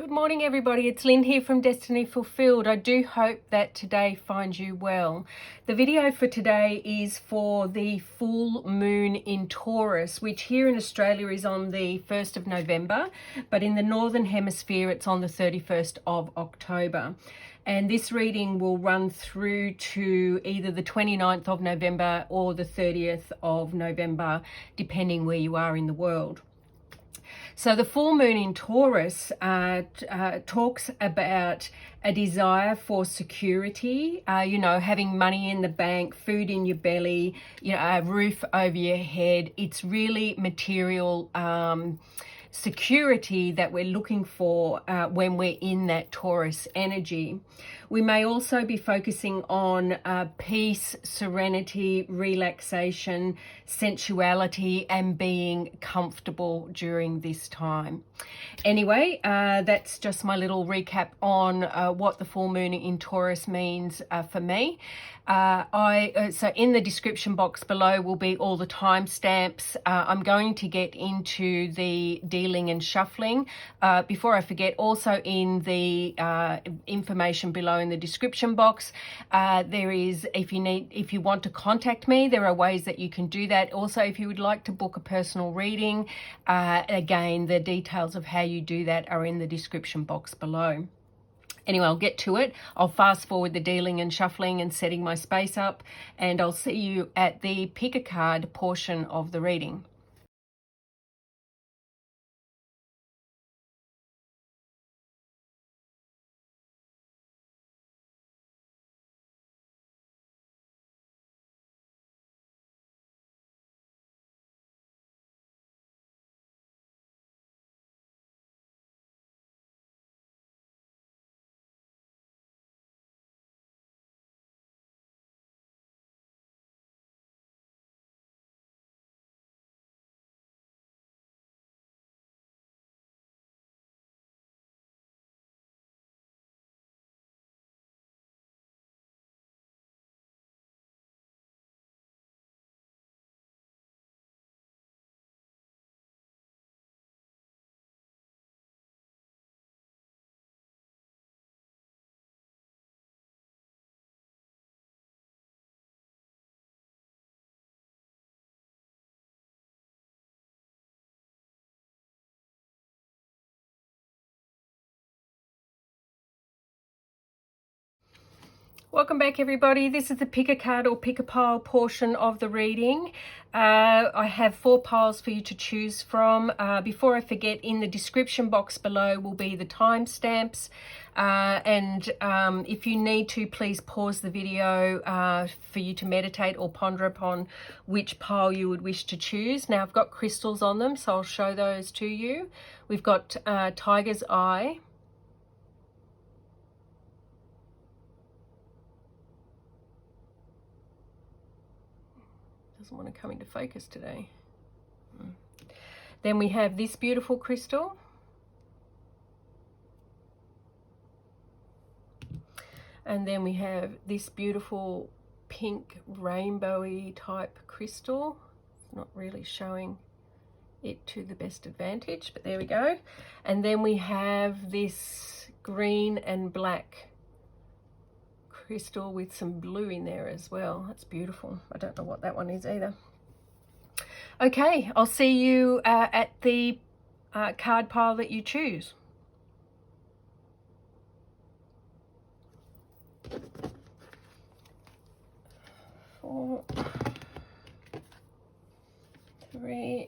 Good morning, everybody. It's Lynn here from Destiny Fulfilled. I do hope that today finds you well. The video for today is for the full moon in Taurus, which here in Australia is on the 1st of November, but in the Northern Hemisphere it's on the 31st of October. And this reading will run through to either the 29th of November or the 30th of November, depending where you are in the world. So the full moon in Taurus talks about a desire for security, having money in the bank, food in your belly, a roof over your head. It's really material security that we're looking for when we're in that Taurus energy. We may also be focusing on peace, serenity, relaxation, sensuality, and being comfortable during this time. Anyway, that's just my little recap on what the full moon in Taurus means for me. So in the description box below will be all the timestamps. I'm going to get into the dealing and shuffling. Before I forget, also in the information below in the description box, there is, if you want to contact me, there are ways that you can do that. Also, if you would like to book a personal reading, again, the details of how you do that are in the description box below. Anyway, I'll get to it. I'll fast forward the dealing and shuffling and setting my space up, and I'll see you at the pick a card portion of the reading. Welcome back, everybody. This is the pick a card or pick a pile portion of the reading. I have 4 piles for you to choose from. Before I forget, in the description box below will be the timestamps. And if you need to, please pause the video for you to meditate or ponder upon which pile you would wish to choose. Now, I've got crystals on them, so I'll show those to you. We've got Tiger's Eye. Doesn't want to come into focus today. Then we have this beautiful crystal. And then we have this beautiful pink rainbowy type crystal. It's not really showing it to the best advantage, but there we go. And then we have this green and black crystal with some blue in there as well. That's beautiful. I don't know what that one is either. Okay, I'll see you at the card pile that you choose. Four, 3,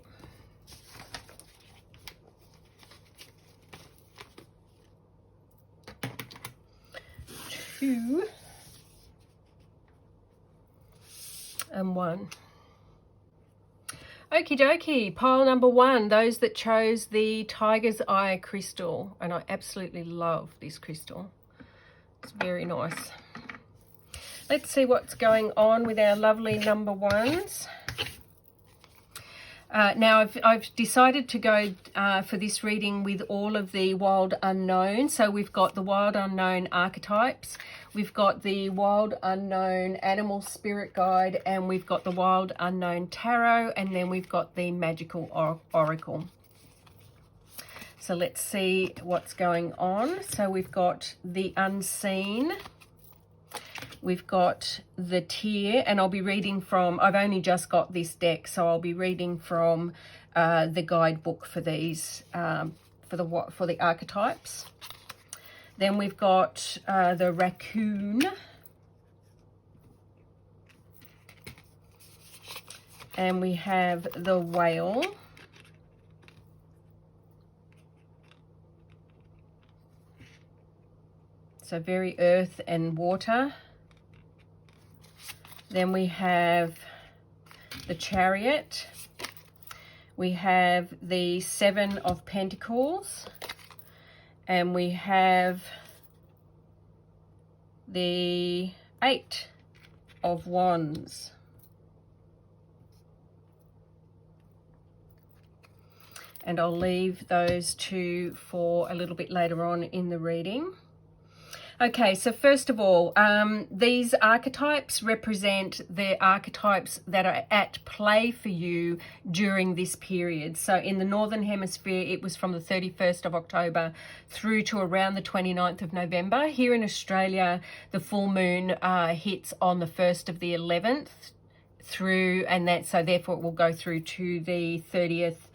2, and 1. Okie dokie, pile number 1, those that chose the Tiger's Eye crystal, and I absolutely love this crystal. It's very nice. Let's see what's going on with our lovely number 1s. Now, I've decided to go for this reading with all of the wild unknown. So we've got the wild unknown archetypes, we've got the wild unknown animal spirit guide, and we've got the wild unknown tarot, and then we've got the magical oracle. So let's see what's going on. So we've got the unseen. We've got the tear, and I'll be reading from, I've only just got this deck, so I'll be reading from the guidebook for these, for the archetypes. Then we've got the raccoon. And we have the whale. So very earth and water. Then we have the chariot. We have the 7 of Pentacles. And we have the 8 of Wands. And I'll leave those two for a little bit later on in the reading. Okay, so first of all, these archetypes represent the archetypes that are at play for you during this period. So in the Northern Hemisphere, it was from the 31st of October through to around the 29th of November. Here in Australia, the full moon hits on the 1st of the 11th through, and that, so therefore it will go through to the 30th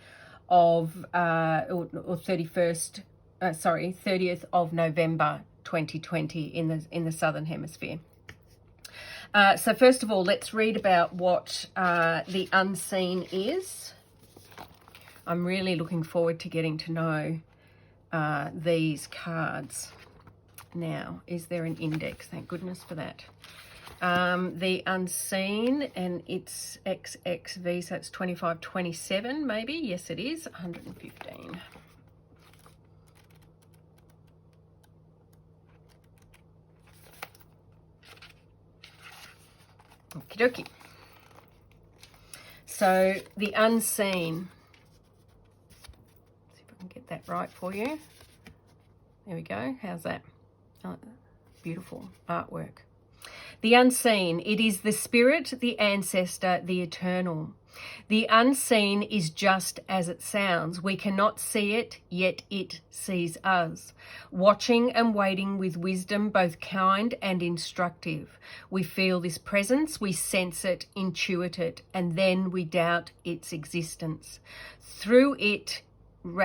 of, or 31st, 30th of November 2020 in the Southern Hemisphere. So first of all, let's read about what the unseen is. I'm really looking forward to getting to know these cards. Now, is there an index? Thank goodness for that. The unseen, and it's XXV, so it's 2527 maybe. Yes, it is 115. Okie dokie. So the unseen. See if I can get that right for you. There we go. How's that? Oh, beautiful artwork. The unseen, it is the spirit, the ancestor, the eternal. The unseen is just as it sounds. We cannot see it, yet it sees us. Watching and waiting with wisdom, both kind and instructive. We feel this presence, we sense it, intuit it, and then we doubt its existence. Through it,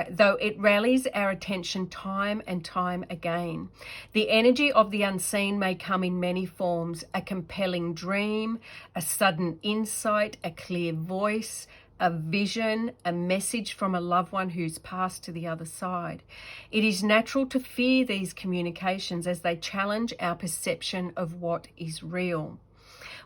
though it rallies our attention time and time again. The energy of the unseen may come in many forms: a compelling dream, a sudden insight, a clear voice, a vision, a message from a loved one who's passed to the other side. It is natural to fear these communications as they challenge our perception of what is real.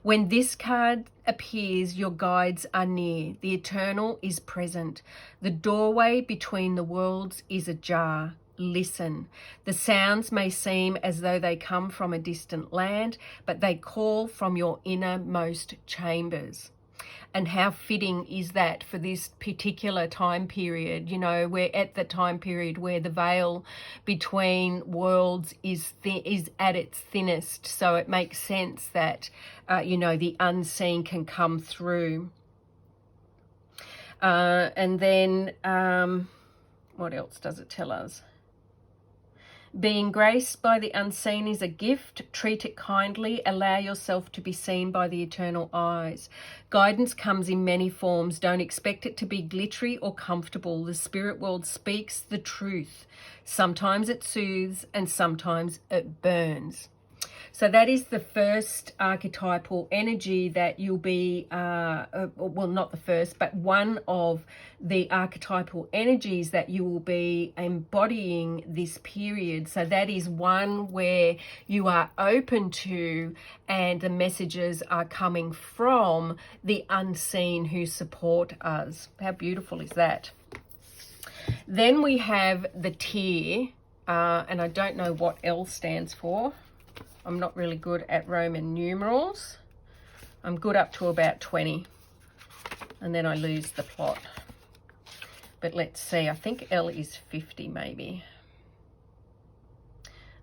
When this card appears, your guides are near. The eternal is present. The doorway between the worlds is ajar. Listen. The sounds may seem as though they come from a distant land, but they call from your innermost chambers. And how fitting is that for this particular time period? You know, we're at the time period where the veil between worlds is at its thinnest. So it makes sense that, you know, the unseen can come through. And then what else does it tell us? Being graced by the unseen is a gift. Treat it kindly. Allow yourself to be seen by the eternal eyes. Guidance comes in many forms. Don't expect it to be glittery or comfortable. The spirit world speaks the truth. Sometimes it soothes and sometimes it burns. So that is the first archetypal energy that you'll be, well, not the first, but one of the archetypal energies that you will be embodying this period. So that is one where you are open to, and the messages are coming from the unseen who support us. How beautiful is that? Then we have the tear, and I don't know what L stands for. I'm not really good at Roman numerals. I'm good up to about 20, and then I lose the plot. But let's see, I think L is 50 maybe.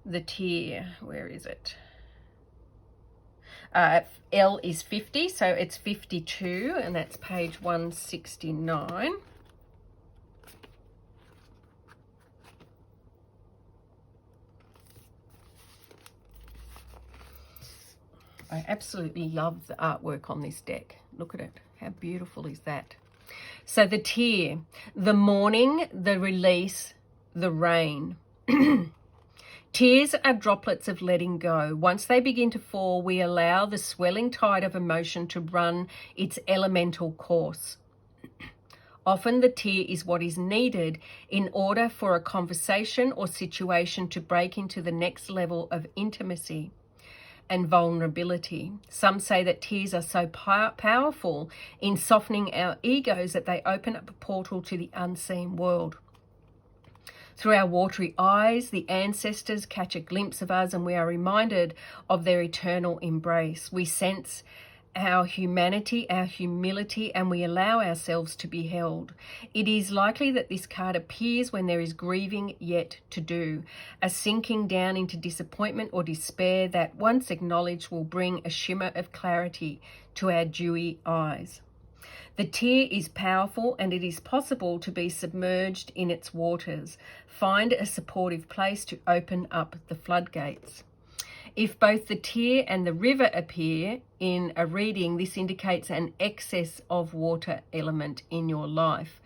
The tear, where is it? L is 50, so it's 52, and that's page 169. I absolutely love the artwork on this deck. Look at it. How beautiful is that? So the tear, the mourning, the release, the rain. Tears are droplets of letting go. Once they begin to fall, we allow the swelling tide of emotion to run its elemental course. Often the tear is what is needed in order for a conversation or situation to break into the next level of intimacy and vulnerability. Some say that tears are so powerful in softening our egos that they open up a portal to the unseen world. Through our watery eyes, the ancestors catch a glimpse of us and we are reminded of their eternal embrace. We sense our humanity, our humility, and we allow ourselves to be held. It is likely that this card appears when there is grieving yet to do, a sinking down into disappointment or despair that, once acknowledged, will bring a shimmer of clarity to our dewy eyes. The tear is powerful and it is possible to be submerged in its waters. Find a supportive place to open up the floodgates. If both the tear and the river appear in a reading, this indicates an excess of water element in your life.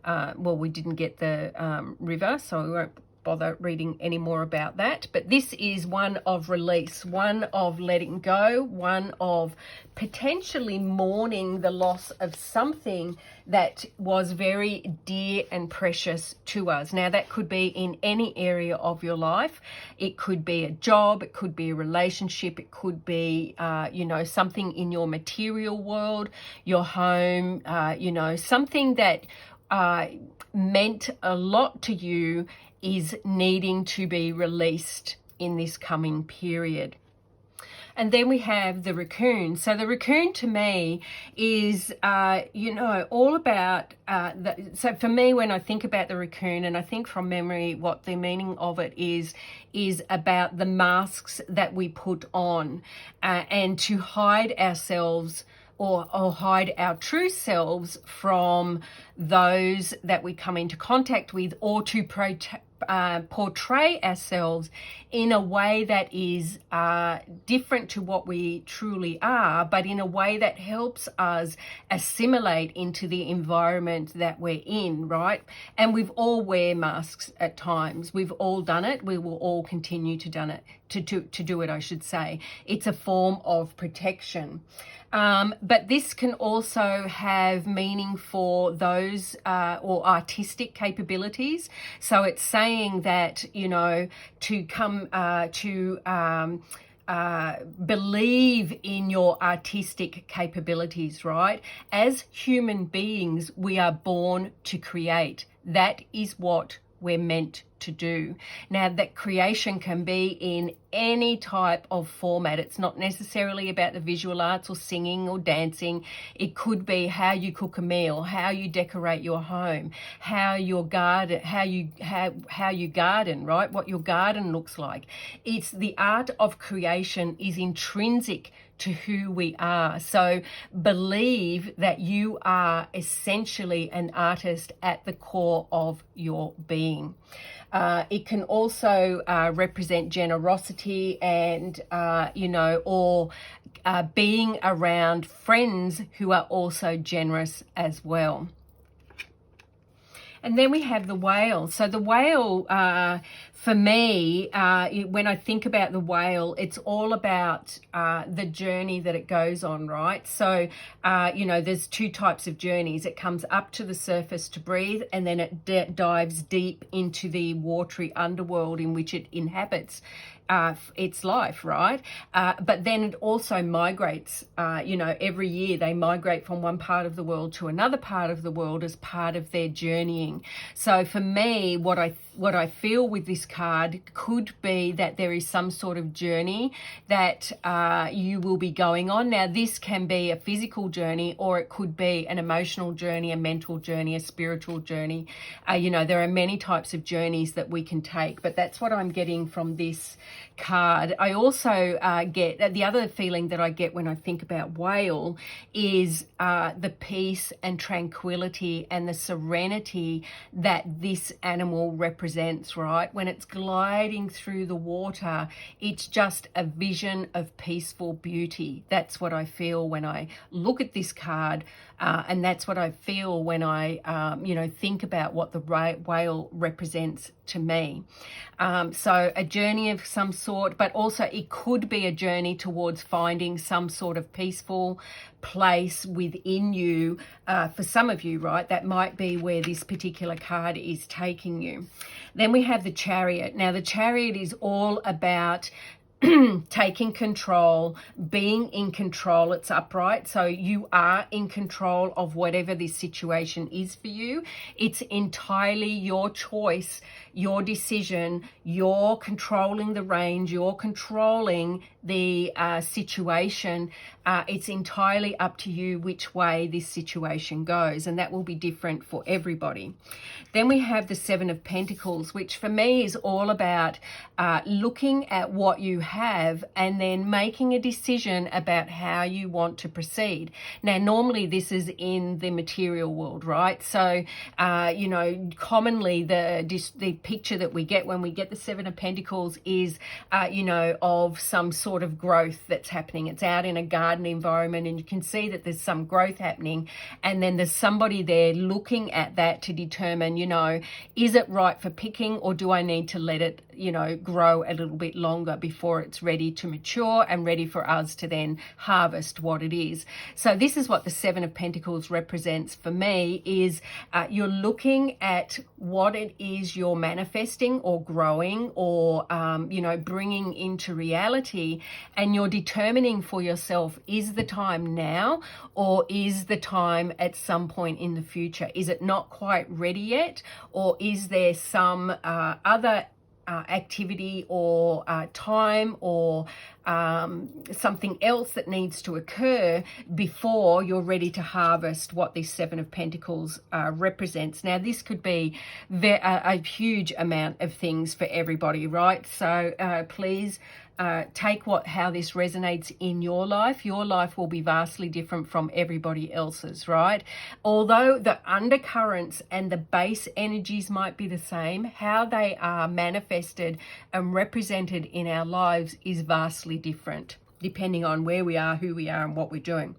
Well, we didn't get the river, so we won't bother reading any more about that. But this is one of release, one of letting go, one of potentially mourning the loss of something that was very dear and precious to us. Now, that could be in any area of your life. It could be a job, it could be a relationship, it could be, something in your material world, your home, something that meant a lot to you is needing to be released in this coming period. And then we have the raccoon. So the raccoon to me is, all about, so for me, when I think about the raccoon, and I think from memory what the meaning of it is about the masks that we put on and to hide ourselves or hide our true selves from those that we come into contact with, or to portray ourselves in a way that is different to what we truly are, but in a way that helps us assimilate into the environment that we're in, right? And we've all wear masks at times. We've all done it. We will all continue to do it, I should say. It's a form of protection. But this can also have meaning for those or artistic capabilities. So it's saying that, to come to believe in your artistic capabilities, right? As human beings, we are born to create. That is what we're meant to do. Now, that creation can be in any type of format. It's not necessarily about the visual arts or singing or dancing. It could be how you cook a meal, how you decorate your home, how you garden, right? What your garden looks like. It's the art of creation is intrinsic to who we are. So believe that you are essentially an artist at the core of your being. It can also represent generosity and, or being around friends who are also generous as well. And then we have the whale. So the whale, for me, when I think about the whale, it's all about the journey that it goes on, right? So, there's two types of journeys. It comes up to the surface to breathe, and then it dives deep into the watery underworld in which it inhabits its life, right? But then it also migrates, every year they migrate from one part of the world to another part of the world as part of their journeying. So for me, what I feel with this card could be that there is some sort of journey that you will be going on. Now, this can be a physical journey, or it could be an emotional journey, a mental journey, a spiritual journey. There are many types of journeys that we can take, but that's what I'm getting from this card. I also get the other feeling that I get when I think about whale is the peace and tranquility and the serenity that this animal represents, right? When it's gliding through the water, it's just a vision of peaceful beauty. That's what I feel when I look at this card, and that's what I feel when I think about what the whale represents to me. So a journey of some sort, but also it could be a journey towards finding some sort of peaceful place within you. For some of you, right, that might be where this particular card is taking you. Then we have the Chariot. Now the Chariot is all about taking control, being in control. It's upright, so you are in control of whatever this situation is for you. It's entirely your choice, your decision. You're controlling the range, you're controlling the situation. It's entirely up to you which way this situation goes, and that will be different for everybody. Then we have the Seven of Pentacles, which for me is all about looking at what you have and then making a decision about how you want to proceed. Now, normally this is in the material world, right? So, commonly the picture that we get when we get the Seven of Pentacles is, of some sort of growth that's happening. It's out in a garden environment and you can see that there's some growth happening, and then there's somebody there looking at that to determine, is it right for picking, or do I need to let it, grow a little bit longer before it's ready to mature and ready for us to then harvest what it is. So this is what the Seven of Pentacles represents for me, is you're looking at what it is you're manifesting or growing or, bringing into reality, and you're determining for yourself, is the time now or is the time at some point in the future? Is it not quite ready yet, or is there some other activity or time or something else that needs to occur before you're ready to harvest what this Seven of Pentacles represents. Now, this could be a huge amount of things for everybody, right? So please take how this resonates in your life. Your life will be vastly different from everybody else's, right? Although the undercurrents and the base energies might be the same, how they are manifested and represented in our lives is vastly different, depending on where we are, who we are, and what we're doing.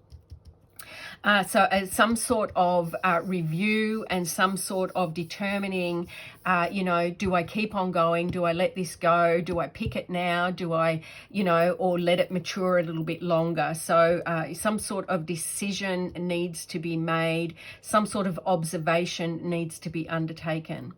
So as some sort of review and some sort of determining, do I keep on going? Do I let this go? Do I pick it now? Do I, or let it mature a little bit longer? So some sort of decision needs to be made. Some sort of observation needs to be undertaken.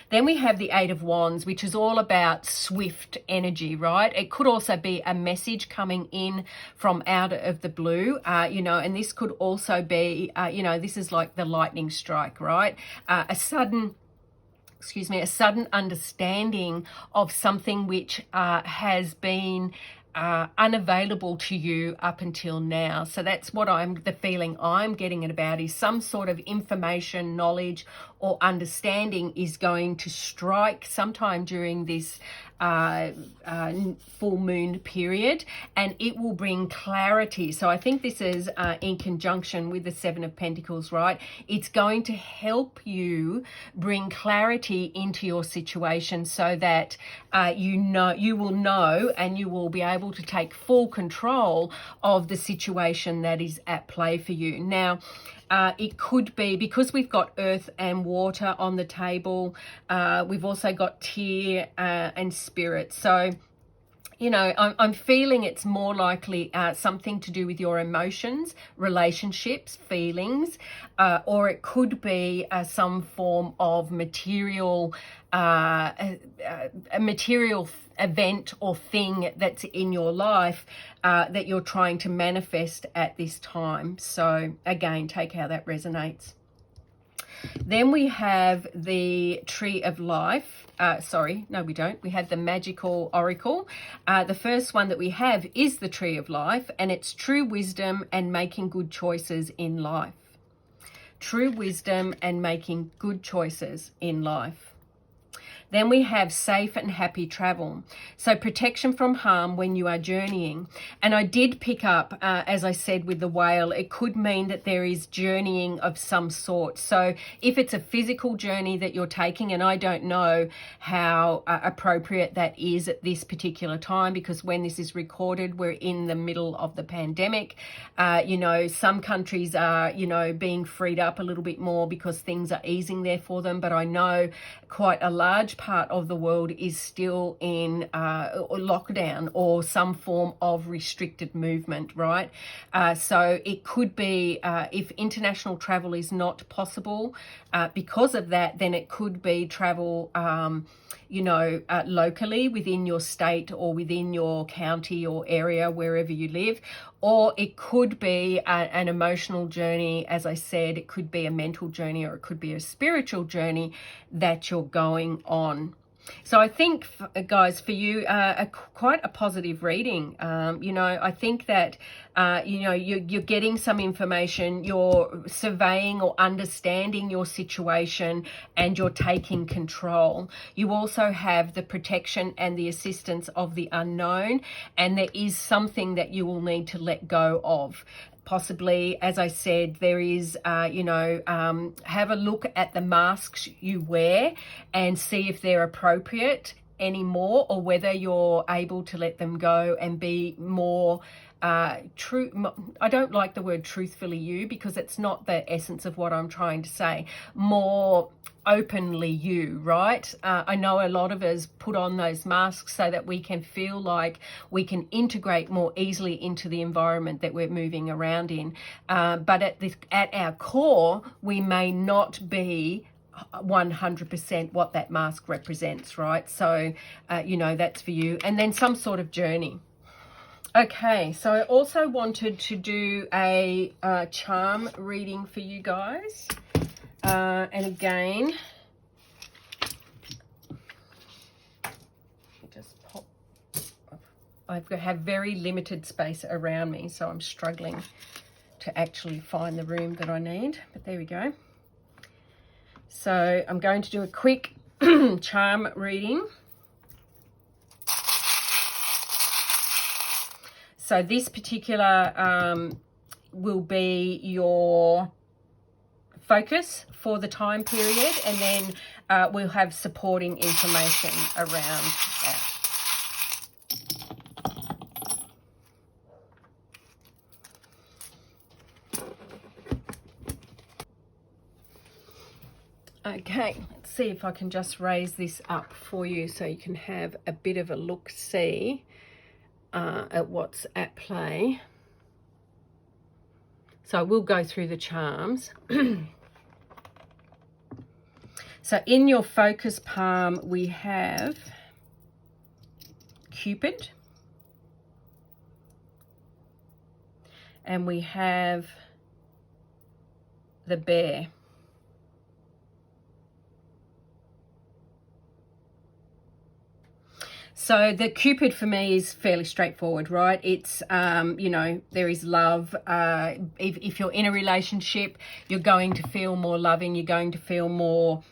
Then we have the Eight of Wands, which is all about swift energy, right? It could also be a message coming in from out of the blue, and this could also be, this is like the lightning strike, right? A sudden understanding of something which has been unavailable to you up until now. So that's what the feeling I'm getting it about, is some sort of information, knowledge, or understanding is going to strike sometime during this full moon period, and it will bring clarity. So I think this is in conjunction with the Seven of Pentacles, right? It's going to help you bring clarity into your situation so that you will know and you will be able to take full control of the situation that is at play for you. Now, it could be, because we've got earth and water on the table, we've also got tear and spirit. So, I'm feeling it's more likely something to do with your emotions, relationships, feelings, or it could be some form of material, a material event or thing that's in your life that you're trying to manifest at this time. So again, take how that resonates. Then we have the Tree of Life. We don't. We have the Magical Oracle. The first one that we have is the Tree of Life, and it's true wisdom and making good choices in life. True wisdom and making good choices in life. Then we have safe and happy travel. So protection from harm when you are journeying. And I did pick up, as I said with the whale, it could mean that there is journeying of some sort. So if it's a physical journey that you're taking, and I don't know how appropriate that is at this particular time, because when this is recorded, we're in the middle of the pandemic. You know, some countries are, you know, being freed up a little bit more because things are easing there for them. But I know quite a large part of the world is still in lockdown or some form of restricted movement, right? So it could be if international travel is not possible because of that, then it could be travel you know, locally within your state or within your county or area, wherever you live. Or it could be an emotional journey. As I said, it could be a mental journey, or it could be a spiritual journey that you're going on. So I think, guys, for you, quite a positive reading. You know, I think that, you know, you're getting some information, you're surveying or understanding your situation, and you're taking control. You also have the protection and the assistance of the unknown, and there is something that you will need to let go of. Possibly, as I said, there is, you know, have a look at the masks you wear and see if they're appropriate anymore, or whether you're able to let them go and be more true. I don't like the word truthfully you, because it's not the essence of what I'm trying to say. More openly you, right? I know a lot of us put on those masks so that we can feel like we can integrate more easily into the environment that we're moving around in. But at our core, we may not be 100% what that mask represents, right? So, you know, that's for you. And then some sort of journey. Okay, so I also wanted to do a charm reading for you guys. And again, just pop. I have very limited space around me, so I'm struggling to actually find the room that I need. But there we go. So I'm going to do a quick charm reading. So this particular will be your focus for the time period, and then we'll have supporting information around that. Okay, let's see if I can just raise this up for you so you can have a bit of a look-see at what's at play. So I will go through the charms. So in your focus palm, we have Cupid, and we have the bear. So the Cupid for me is fairly straightforward, right? It's, you know, there is love. If you're in a relationship, you're going to feel more loving. You're going to feel more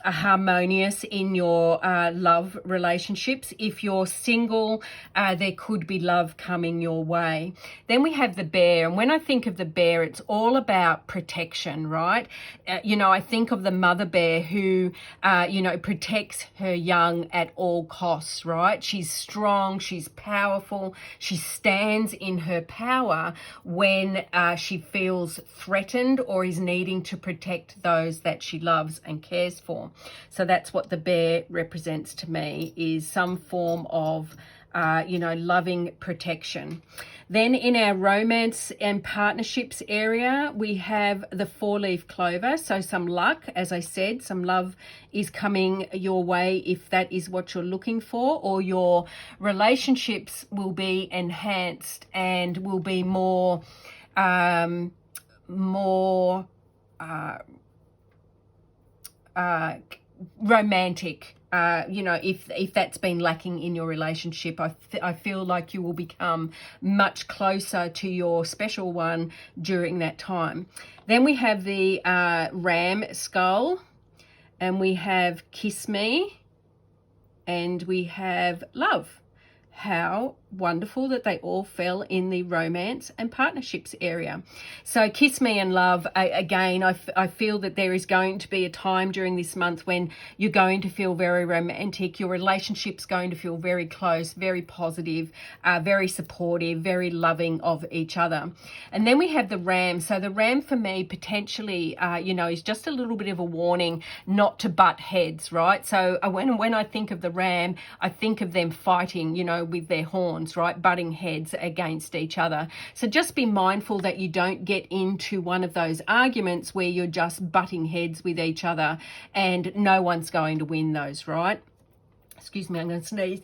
harmonious in your love relationships. If you're single, there could be love coming your way. Then we have the bear, and when I think of the bear, it's all about protection, right? You know, I think of the mother bear who, you know, protects her young at all costs, right? She's strong, she's powerful, she stands in her power when she feels threatened or is needing to protect those that she loves and cares for. So that's what the bear represents to me, is some form of, you know, loving protection. Then in our romance and partnerships area, we have the 4-leaf clover. So some luck, as I said, some love is coming your way if that is what you're looking for, or your relationships will be enhanced and will be more, romantic. You know, if that's been lacking in your relationship, I feel like you will become much closer to your special one during that time. Then we have the ram skull, and we have kiss me, and we have love. How wonderful that they all fell in the romance and partnerships area. So kiss me and love, again, I feel that there is going to be a time during this month when you're going to feel very romantic. Your relationship's going to feel very close, very positive, very supportive, very loving of each other. And then we have the ram. So the ram for me potentially, is just a little bit of a warning not to butt heads, right? So when I think of the ram, I think of them fighting, with their horns, right, butting heads against each other. So just be mindful that you don't get into one of those arguments where you're just butting heads with each other and no one's going to win those, right? Excuse me, I'm going to sneeze.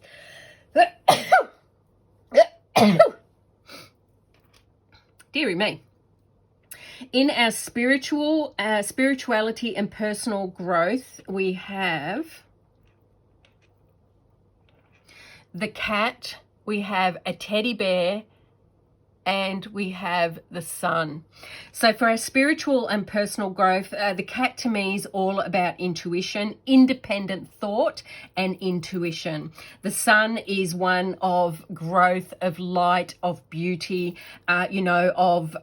Dearie me. In our spirituality and personal growth, we have the cat, we have a teddy bear, and we have the sun. So for our spiritual and personal growth, the cat to me is all about intuition, independent thought and intuition. The sun is one of growth, of light, of beauty, of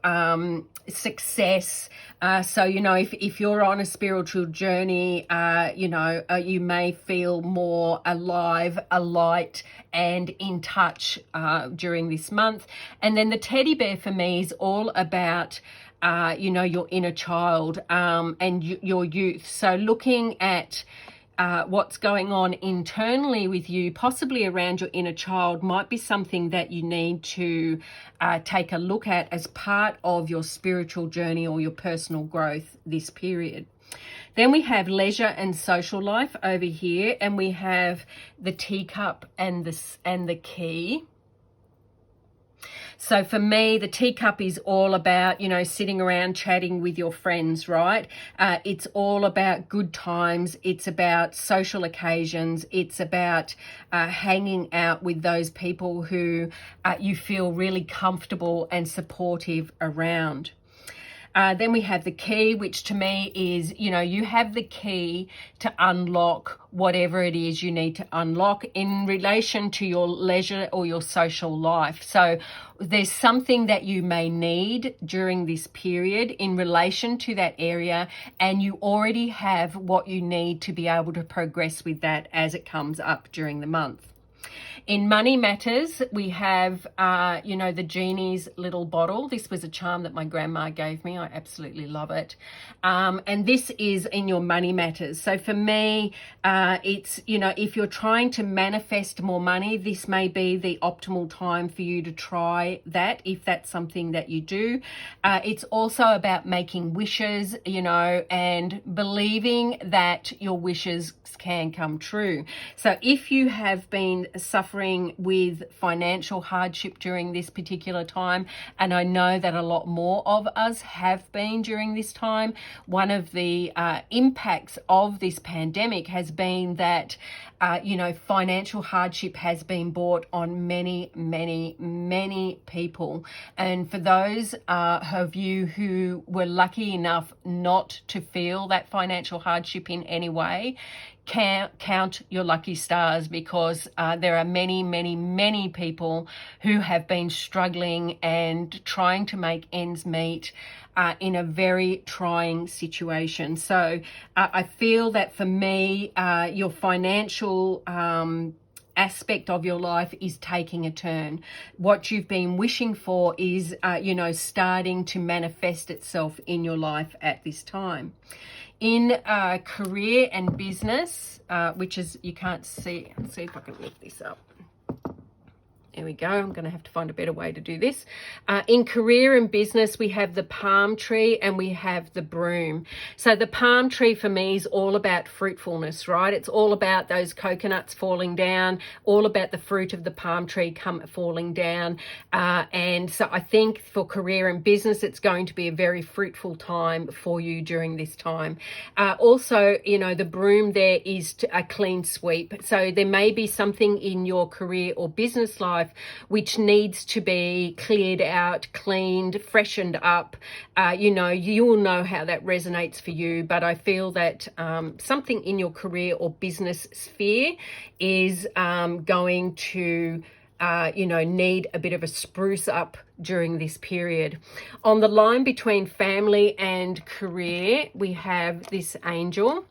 success. So if you're on a spiritual journey, you may feel more alive, alight, and in touch during this month. And then the teddy bear for me is all about your inner child and your youth. So looking at what's going on internally with you, possibly around your inner child, might be something that you need to take a look at as part of your spiritual journey or your personal growth this period. Then we have leisure and social life over here, and we have the teacup and the key. So for me, the teacup is all about, sitting around chatting with your friends, right? It's all about good times. It's about social occasions. It's about hanging out with those people who you feel really comfortable and supportive around. Then we have the key, which to me is, you have the key to unlock whatever it is you need to unlock in relation to your leisure or your social life. So there's something that you may need during this period in relation to that area, and you already have what you need to be able to progress with that as it comes up during the month. In money matters, we have, the genie's little bottle. This was a charm that my grandma gave me. I absolutely love it. And this is in your money matters. So for me, it's, if you're trying to manifest more money, this may be the optimal time for you to try that, if that's something that you do. It's also about making wishes, and believing that your wishes can come true. So if you have been suffering with financial hardship during this particular time, and I know that a lot more of us have been during this time, one of the impacts of this pandemic has been that financial hardship has been brought on many, many, many people. And for those of you who were lucky enough not to feel that financial hardship in any way, count your lucky stars, because there are many, many, many people who have been struggling and trying to make ends meet in a very trying situation. So I feel that for me, your financial aspect of your life is taking a turn. What you've been wishing for is, starting to manifest itself in your life at this time. In career and business, which is, you can't see, let's see if I can lift this up. There we go. I'm going to have to find a better way to do this. In career and business, we have the palm tree and we have the broom. So the palm tree for me is all about fruitfulness, right? It's all about those coconuts falling down, all about the fruit of the palm tree falling down. And so I think for career and business, it's going to be a very fruitful time for you during this time. Also, the broom there is a clean sweep. So there may be something in your career or business life life, which needs to be cleared out, cleaned, freshened up. You will know how that resonates for you, but I feel that something in your career or business sphere is going to need a bit of a spruce up during this period. On the line between family and career, we have this angel.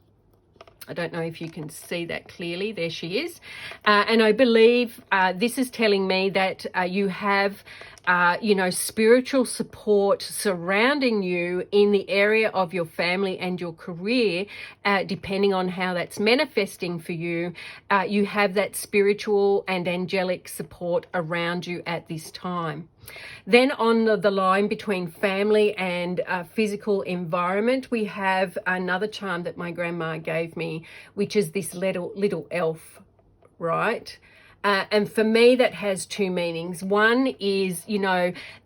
I don't know if you can see that clearly. There she is. And I believe this is telling me that you have spiritual support surrounding you in the area of your family and your career, depending on how that's manifesting for you. You have that spiritual and angelic support around you at this time. Then on the line between family and physical environment, we have another charm that my grandma gave me, which is this little elf, right? And for me, that has two meanings. One is,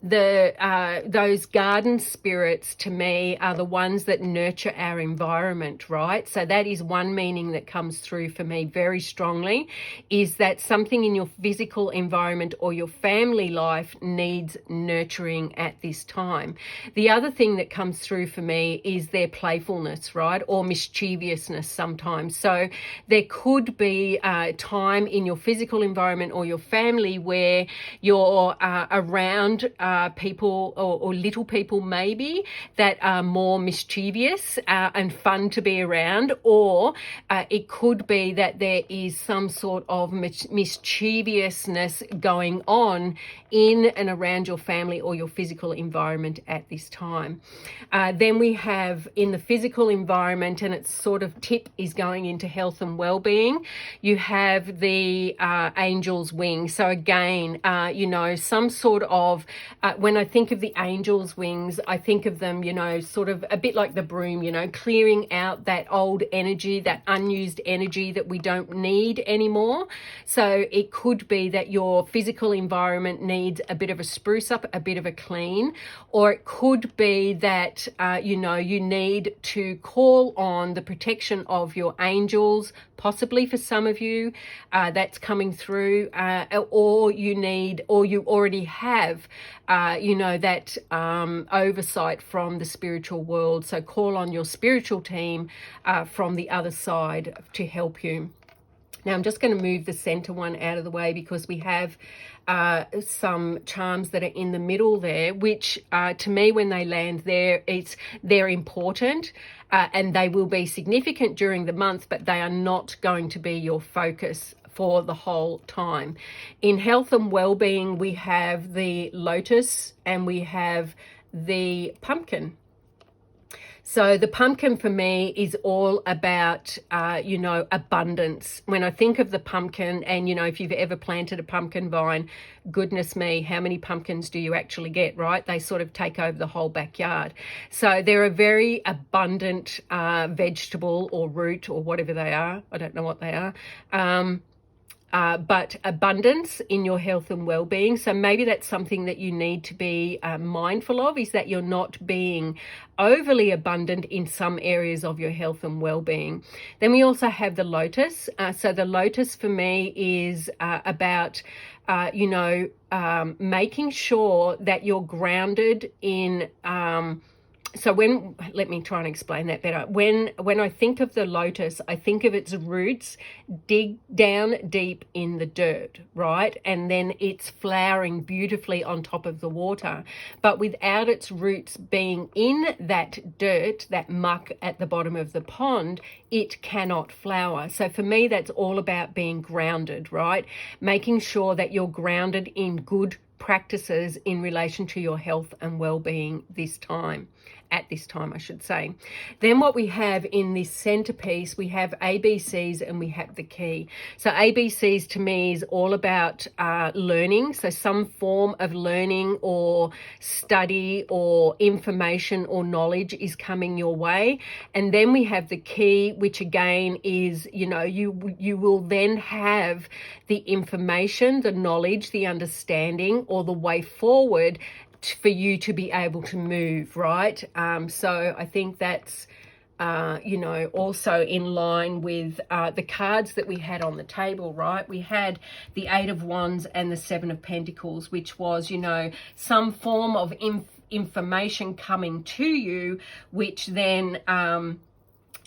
those garden spirits to me are the ones that nurture our environment, right? So that is one meaning that comes through for me very strongly, is that something in your physical environment or your family life needs nurturing at this time. The other thing that comes through for me is their playfulness, right? Or mischievousness sometimes. So there could be time in your physical environment or your family where you're around people or little people maybe that are more mischievous and fun to be around, or it could be that there is some sort of mischievousness going on in and around your family or your physical environment at this time. Then we have in the physical environment, and its sort of tip is going into health and well-being, you have the angel's wing. So again, some sort of, when I think of the angel's wings, I think of them, sort of a bit like the broom, clearing out that old energy, that unused energy that we don't need anymore. So it could be that your physical environment needs a bit of a spruce up, a bit of a clean, or it could be that, you need to call on the protection of your angels, possibly for some of you, that's coming through, or you already have, that oversight from the spiritual world. So call on your spiritual team from the other side to help you. Now I'm just going to move the center one out of the way because we have some charms that are in the middle there, which to me, when they land there, they're important and they will be significant during the month, but they are not going to be your focus for the whole time. In health and well-being, we have the lotus and we have the pumpkin. So the pumpkin for me is all about, abundance. When I think of the pumpkin, and, if you've ever planted a pumpkin vine, goodness me, how many pumpkins do you actually get, right? They sort of take over the whole backyard. So they're a very abundant vegetable or root or whatever they are. I don't know what they are. But abundance in your health and well-being. So maybe that's something that you need to be mindful of, is that you're not being overly abundant in some areas of your health and well-being. Then we also have the lotus. So the lotus for me is about, making sure that you're grounded in, let me try and explain that better. When I think of the lotus, I think of its roots dig down deep in the dirt, right? And then it's flowering beautifully on top of the water. But without its roots being in that dirt, that muck at the bottom of the pond, it cannot flower. So for me, that's all about being grounded, right? Making sure that you're grounded in good practices in relation to your health and well-being at this time, I should say. Then what we have in this centerpiece, we have ABCs and we have the key. So ABCs to me is all about learning. So some form of learning or study or information or knowledge is coming your way. And then we have the key, which again is, you will then have the information, the knowledge, the understanding, or the way forward for you to be able to move, right? So I think that's you know, also in line with the cards that we had on the table, right? We had the Eight of Wands and the Seven of Pentacles, which was, you know, some form of information coming to you, which then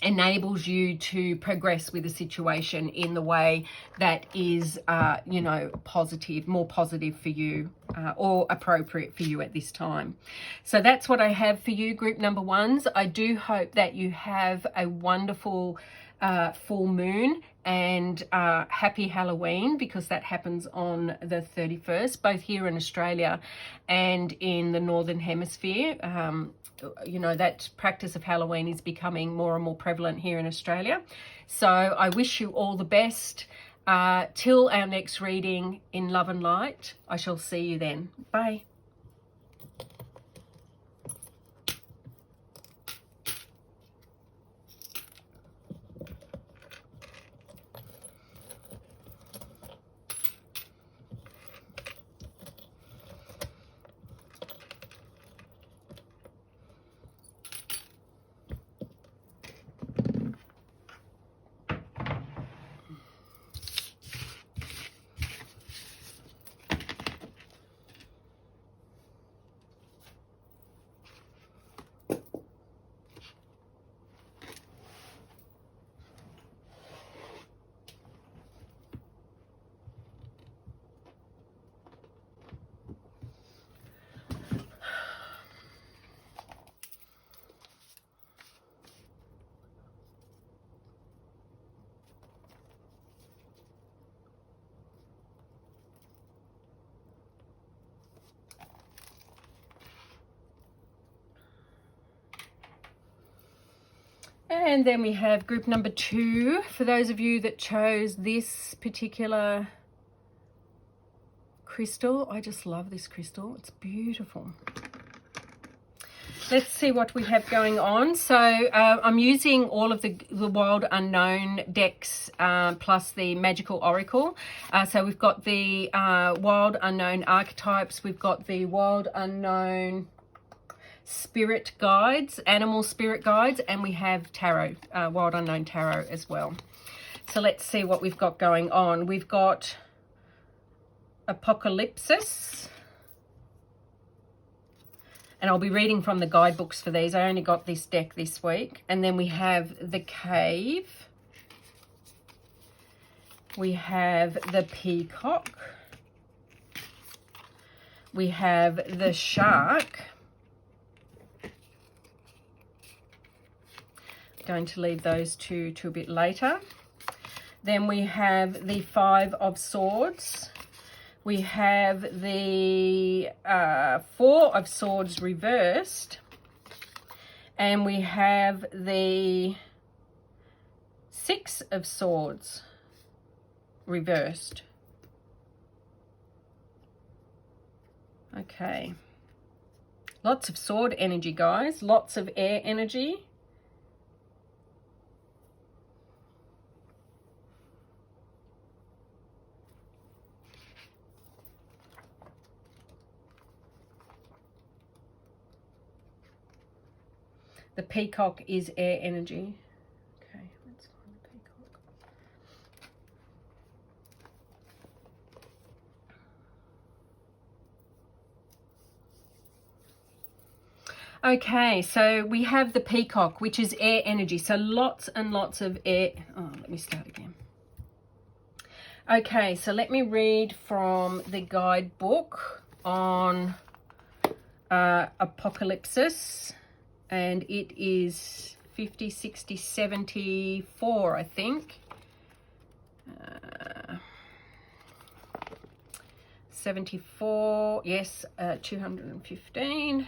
enables you to progress with the situation in the way that is, you know, positive, more positive for you, or appropriate for you at this time. So that's what I have for you, group number ones. I do hope that you have a wonderful full moon, and happy Halloween, because that happens on the 31st, both here in Australia and in the Northern Hemisphere. You know, that practice of Halloween is becoming more and more prevalent here in Australia. So I wish you all the best. Till our next reading in love and light. I shall see you then. Bye. And then we have group number 2. For those of you that chose this particular crystal, I just love this crystal. It's beautiful. Let's see what we have going on. So I'm using all of the Wild Unknown decks plus the Magical Oracle. So we've got the Wild Unknown archetypes. We've got the Wild Unknown spirit guides, animal spirit guides, and we have tarot, Wild Unknown tarot as well. So let's see what we've got going on. We've got Apocalypsis, and I'll be reading from the guidebooks for these. I only got this deck this week. And then we have the Cave, we have the Peacock, we have the Shark. Going to leave those two to a bit later. Then we have the Five of Swords. We have the Four of Swords reversed. And we have the Six of Swords reversed. Okay. Lots of sword energy, guys. Lots of air energy. The Peacock is air energy. Okay, let's find the Peacock. Okay, so we have the Peacock, which is air energy. So lots and lots of air. Oh, let me start again. Okay, so let me read from the guidebook on Apocalypsis. And it is 50, 60, 74, I think. 74, yes, 215.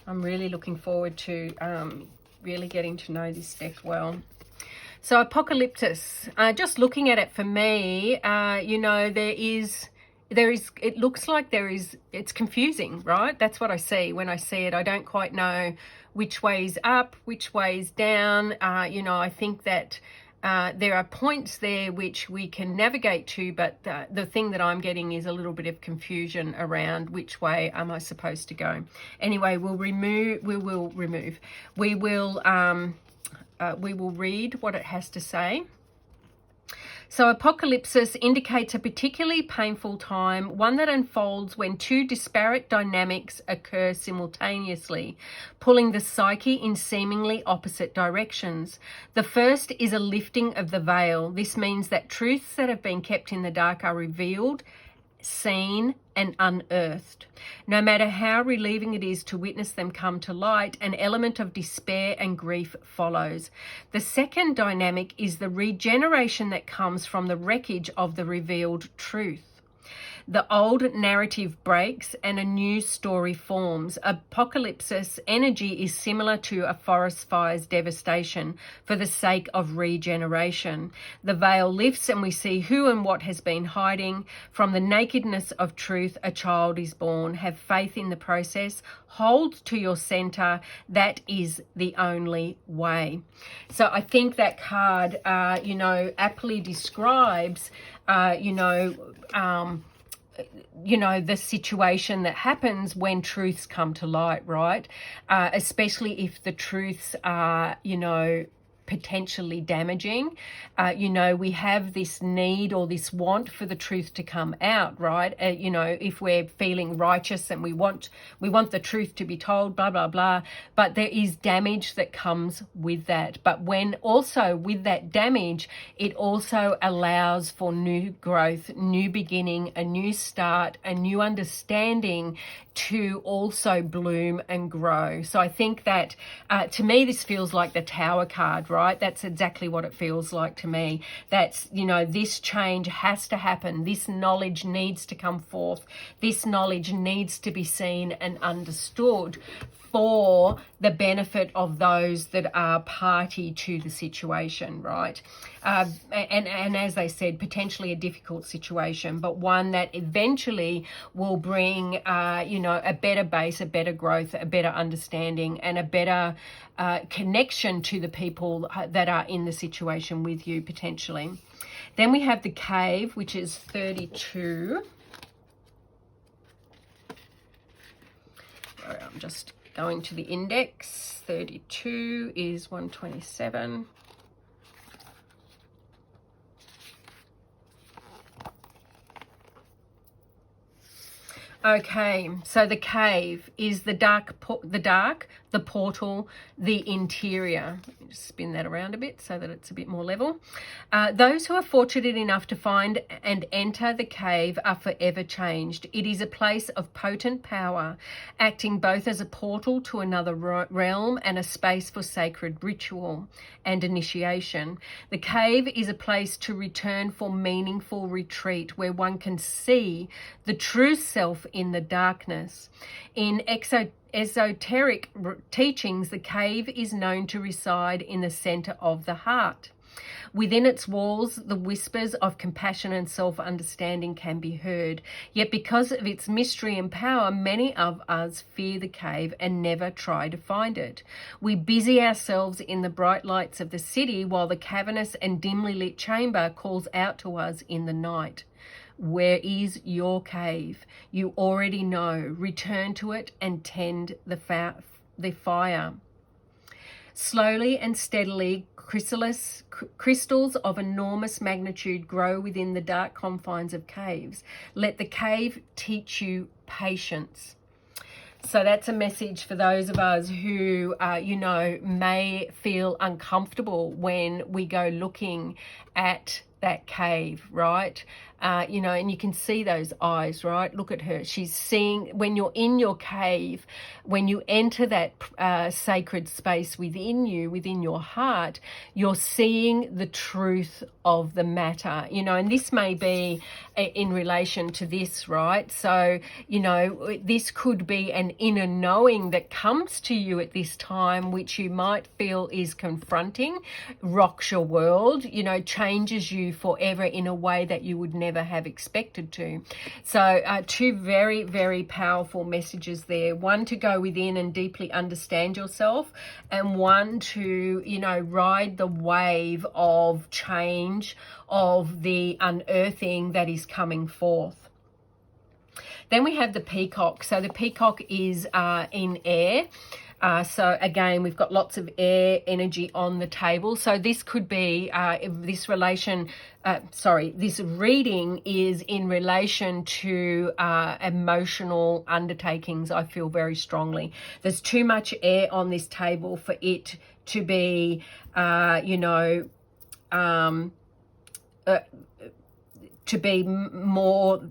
I'm really looking forward to really getting to know this deck well. So Apocalypsis, just looking at it for me, you know, it looks like it's confusing, right? That's what I see when I see it. I don't quite know which way's up, which way's down. You know, I think that there are points there which we can navigate to, but the thing that I'm getting is a little bit of confusion around which way am I supposed to go. Anyway, we will read what it has to say. So apocalypsis indicates a particularly painful time, one that unfolds when two disparate dynamics occur simultaneously, pulling the psyche in seemingly opposite directions. The first is a lifting of the veil. This means that truths that have been kept in the dark are revealed, seen, and unearthed. No matter how relieving it is to witness them come to light, an element of despair and grief follows. The second dynamic is the regeneration that comes from the wreckage of the revealed truth. The old narrative breaks and a new story forms. Apocalypsis energy is similar to a forest fire's devastation for the sake of regeneration. The veil lifts and we see who and what has been hiding. From the nakedness of truth, a child is born. Have faith in the process. Hold to your center. That is the only way. So I think that card, aptly describes, the situation that happens when truths come to light, right? Especially if the truths are, potentially damaging. We have this need or this want for the truth to come out, right? If we're feeling righteous and we want the truth to be told, blah, blah, blah, but there is damage that comes with that. But when also with that damage, it also allows for new growth, new beginning, a new start, a new understanding to also bloom and grow. So I think that to me, this feels like the Tower card, right? That's exactly what it feels like to me. That's, this change has to happen. This knowledge needs to come forth. This knowledge needs to be seen and understood for the benefit of those that are party to the situation, right? And as they said, potentially a difficult situation, but one that eventually will bring, a better base, a better growth, a better understanding, and a better connection to the people that are in the situation with you potentially. Then we have the Cave, which is 32. All right, I'm just going to the index. 32 is 127. Okay, so the Cave is the dark, the portal, the interior. Let me just spin that around a bit so that it's a bit more level. Those who are fortunate enough to find and enter the Cave are forever changed. It is a place of potent power, acting both as a portal to another realm and a space for sacred ritual and initiation. The Cave is a place to return for meaningful retreat where one can see the true self in the darkness. In esoteric teachings, the Cave is known to reside in the center of the heart. Within its walls, the whispers of compassion and self-understanding can be heard. Yet because of its mystery and power, many of us fear the Cave and never try to find it. We busy ourselves in the bright lights of the city while the cavernous and dimly lit chamber calls out to us in the night. Where is your cave? You already know. Return to it and tend the fire. Slowly and steadily, crystals of enormous magnitude grow within the dark confines of caves. Let the cave teach you patience. So that's a message for those of us who, may feel uncomfortable when we go looking at that cave, right? And you can see those eyes, right? Look at her. She's seeing, when you're in your cave, when you enter that sacred space within you, within your heart, you're seeing the truth of the matter, and this may be in relation to this, right? So, this could be an inner knowing that comes to you at this time, which you might feel is confronting, rocks your world, changes you forever in a way that you would never ever have expected to. So two very, very powerful messages there. One, to go within and deeply understand yourself, and one to, you know, ride the wave of change, of the unearthing that is coming forth. Then we have the peacock. So the peacock is in air. So again, we've got lots of air energy on the table. So this could be this reading is in relation to emotional undertakings. I feel very strongly. There's too much air on this table for it to be, to be more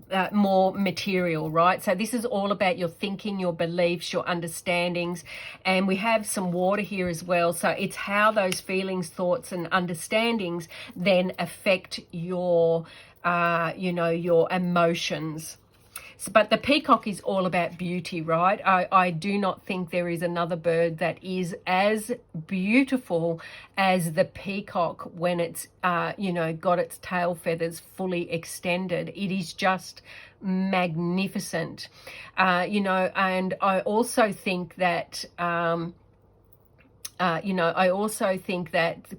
material, right? So this is all about your thinking, your beliefs, your understandings, and we have some water here as well. So it's how those feelings, thoughts, and understandings then affect your, your emotions. But the peacock is all about beauty, right? I do not think there is another bird that is as beautiful as the peacock when it's, got its tail feathers fully extended. It is just magnificent, and I also think that,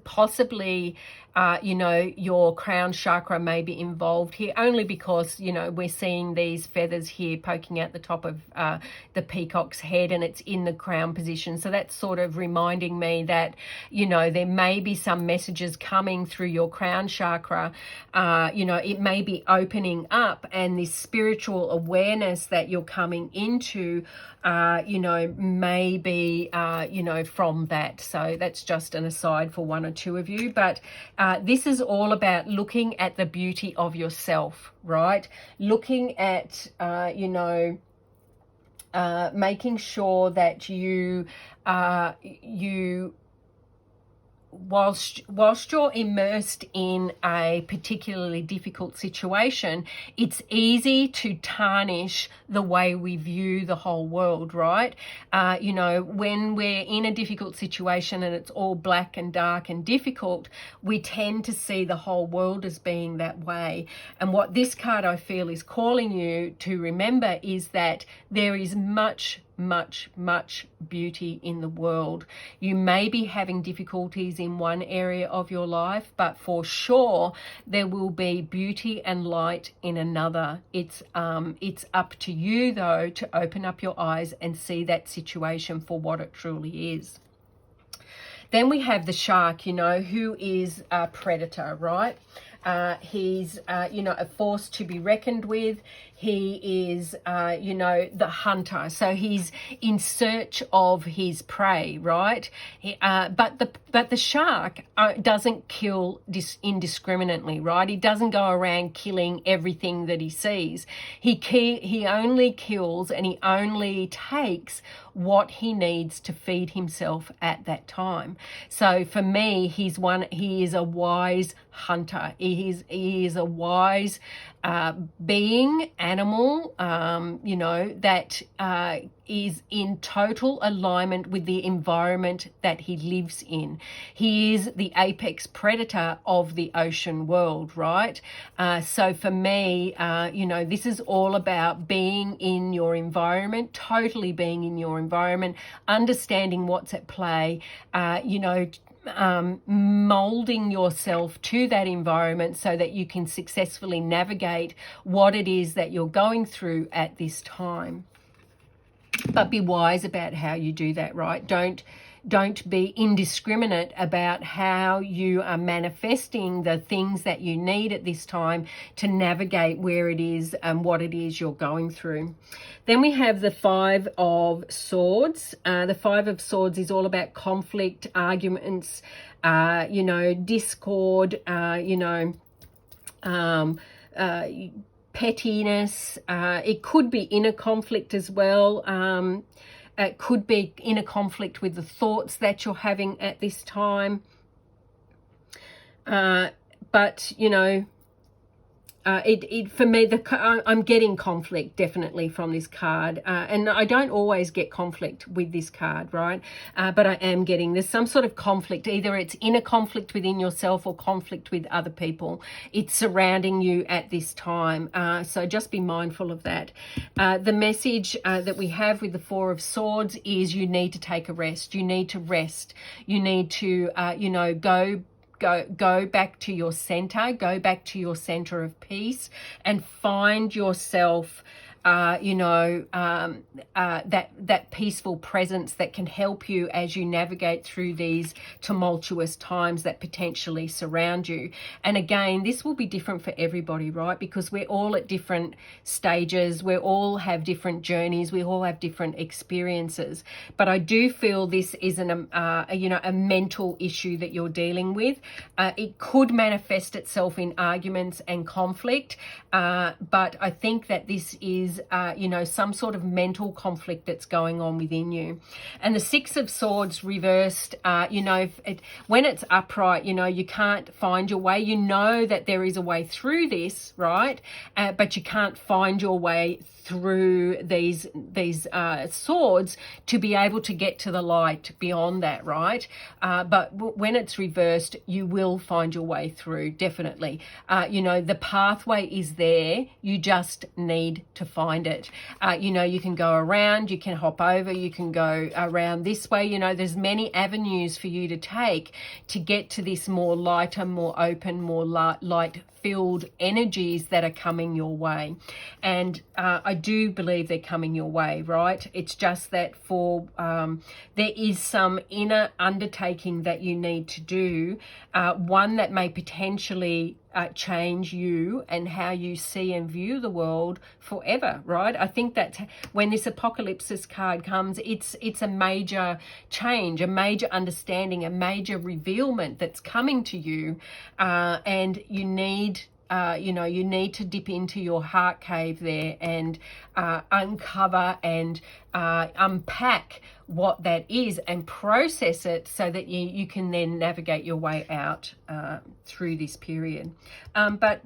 possibly, your crown chakra may be involved here, only because, we're seeing these feathers here poking out the top of the peacock's head, and it's in the crown position. So that's sort of reminding me that, there may be some messages coming through your crown chakra. It may be opening up, and this spiritual awareness that you're coming into, may be, from that. So that's just an aside for one or two of you. But this is all about looking at the beauty of yourself, right? Looking at, making sure that you whilst you're immersed in a particularly difficult situation, it's easy to tarnish the way we view the whole world, right? When we're in a difficult situation and it's all black and dark and difficult, we tend to see the whole world as being that way. And what this card, I feel, is calling you to remember is that there is much beauty in the world. You may be having difficulties in one area of your life, but for sure there will be beauty and light in another. It's up to you, though, to open up your eyes and see that situation for what it truly is. Then we have the shark, who is a predator, right? He's, a force to be reckoned with. He is, the hunter. So he's in search of his prey, right? But the shark doesn't kill indiscriminately, right? He doesn't go around killing everything that he sees. He only kills, and he only takes what he needs to feed himself at that time. So for me, he is a wise hunter. He is a wise being, animal, that is in total alignment with the environment that he lives in. He is the apex predator of the ocean world, right? So for me, this is all about being in your environment, totally being in your environment, understanding what's at play, molding yourself to that environment so that you can successfully navigate what it is that you're going through at this time. But be wise about how you do that, right? Don't be indiscriminate about how you are manifesting the things that you need at this time to navigate where it is and what it is you're going through. Then we have the Five of Swords. The Five of Swords is all about conflict, arguments, discord, pettiness. It could be inner conflict as well. It could be inner conflict with the thoughts that you're having at this time. But For me, I'm getting conflict definitely from this card, and I don't always get conflict with this card, right? But I am getting there's some sort of conflict. Either it's inner conflict within yourself or conflict with other people. It's surrounding you at this time, so just be mindful of that. The message that we have with the Four of Swords is you need to take a rest. You need to rest. You need to, go back to your center, go back to your center of peace, and find yourself that peaceful presence that can help you as you navigate through these tumultuous times that potentially surround you. And again, this will be different for everybody, right? Because we're all at different stages, we all have different journeys, we all have different experiences. But I do feel this is a mental issue that you're dealing with. It could manifest itself in arguments and conflict, but I think that this is some sort of mental conflict that's going on within you. And the Six of Swords reversed, when it's upright, you can't find your way. You know that there is a way through this, right? But you can't find your way through these swords to be able to get to the light beyond that, right? But when it's reversed, you will find your way through, definitely. The pathway is there. You just need to find it. You can go around, you can hop over, you can go around this way. There's many avenues for you to take to get to this more lighter, more open, more light-filled energies that are coming your way. And I do believe they're coming your way, right? It's just that there is some inner undertaking that you need to do, one that may potentially change you and how you see and view the world forever, right? I think that when this apocalypse card comes, it's a major change, a major understanding, a major revealment that's coming to you, and you need to dip into your heart cave there and uncover and unpack what that is and process it so that you can then navigate your way out through this period. But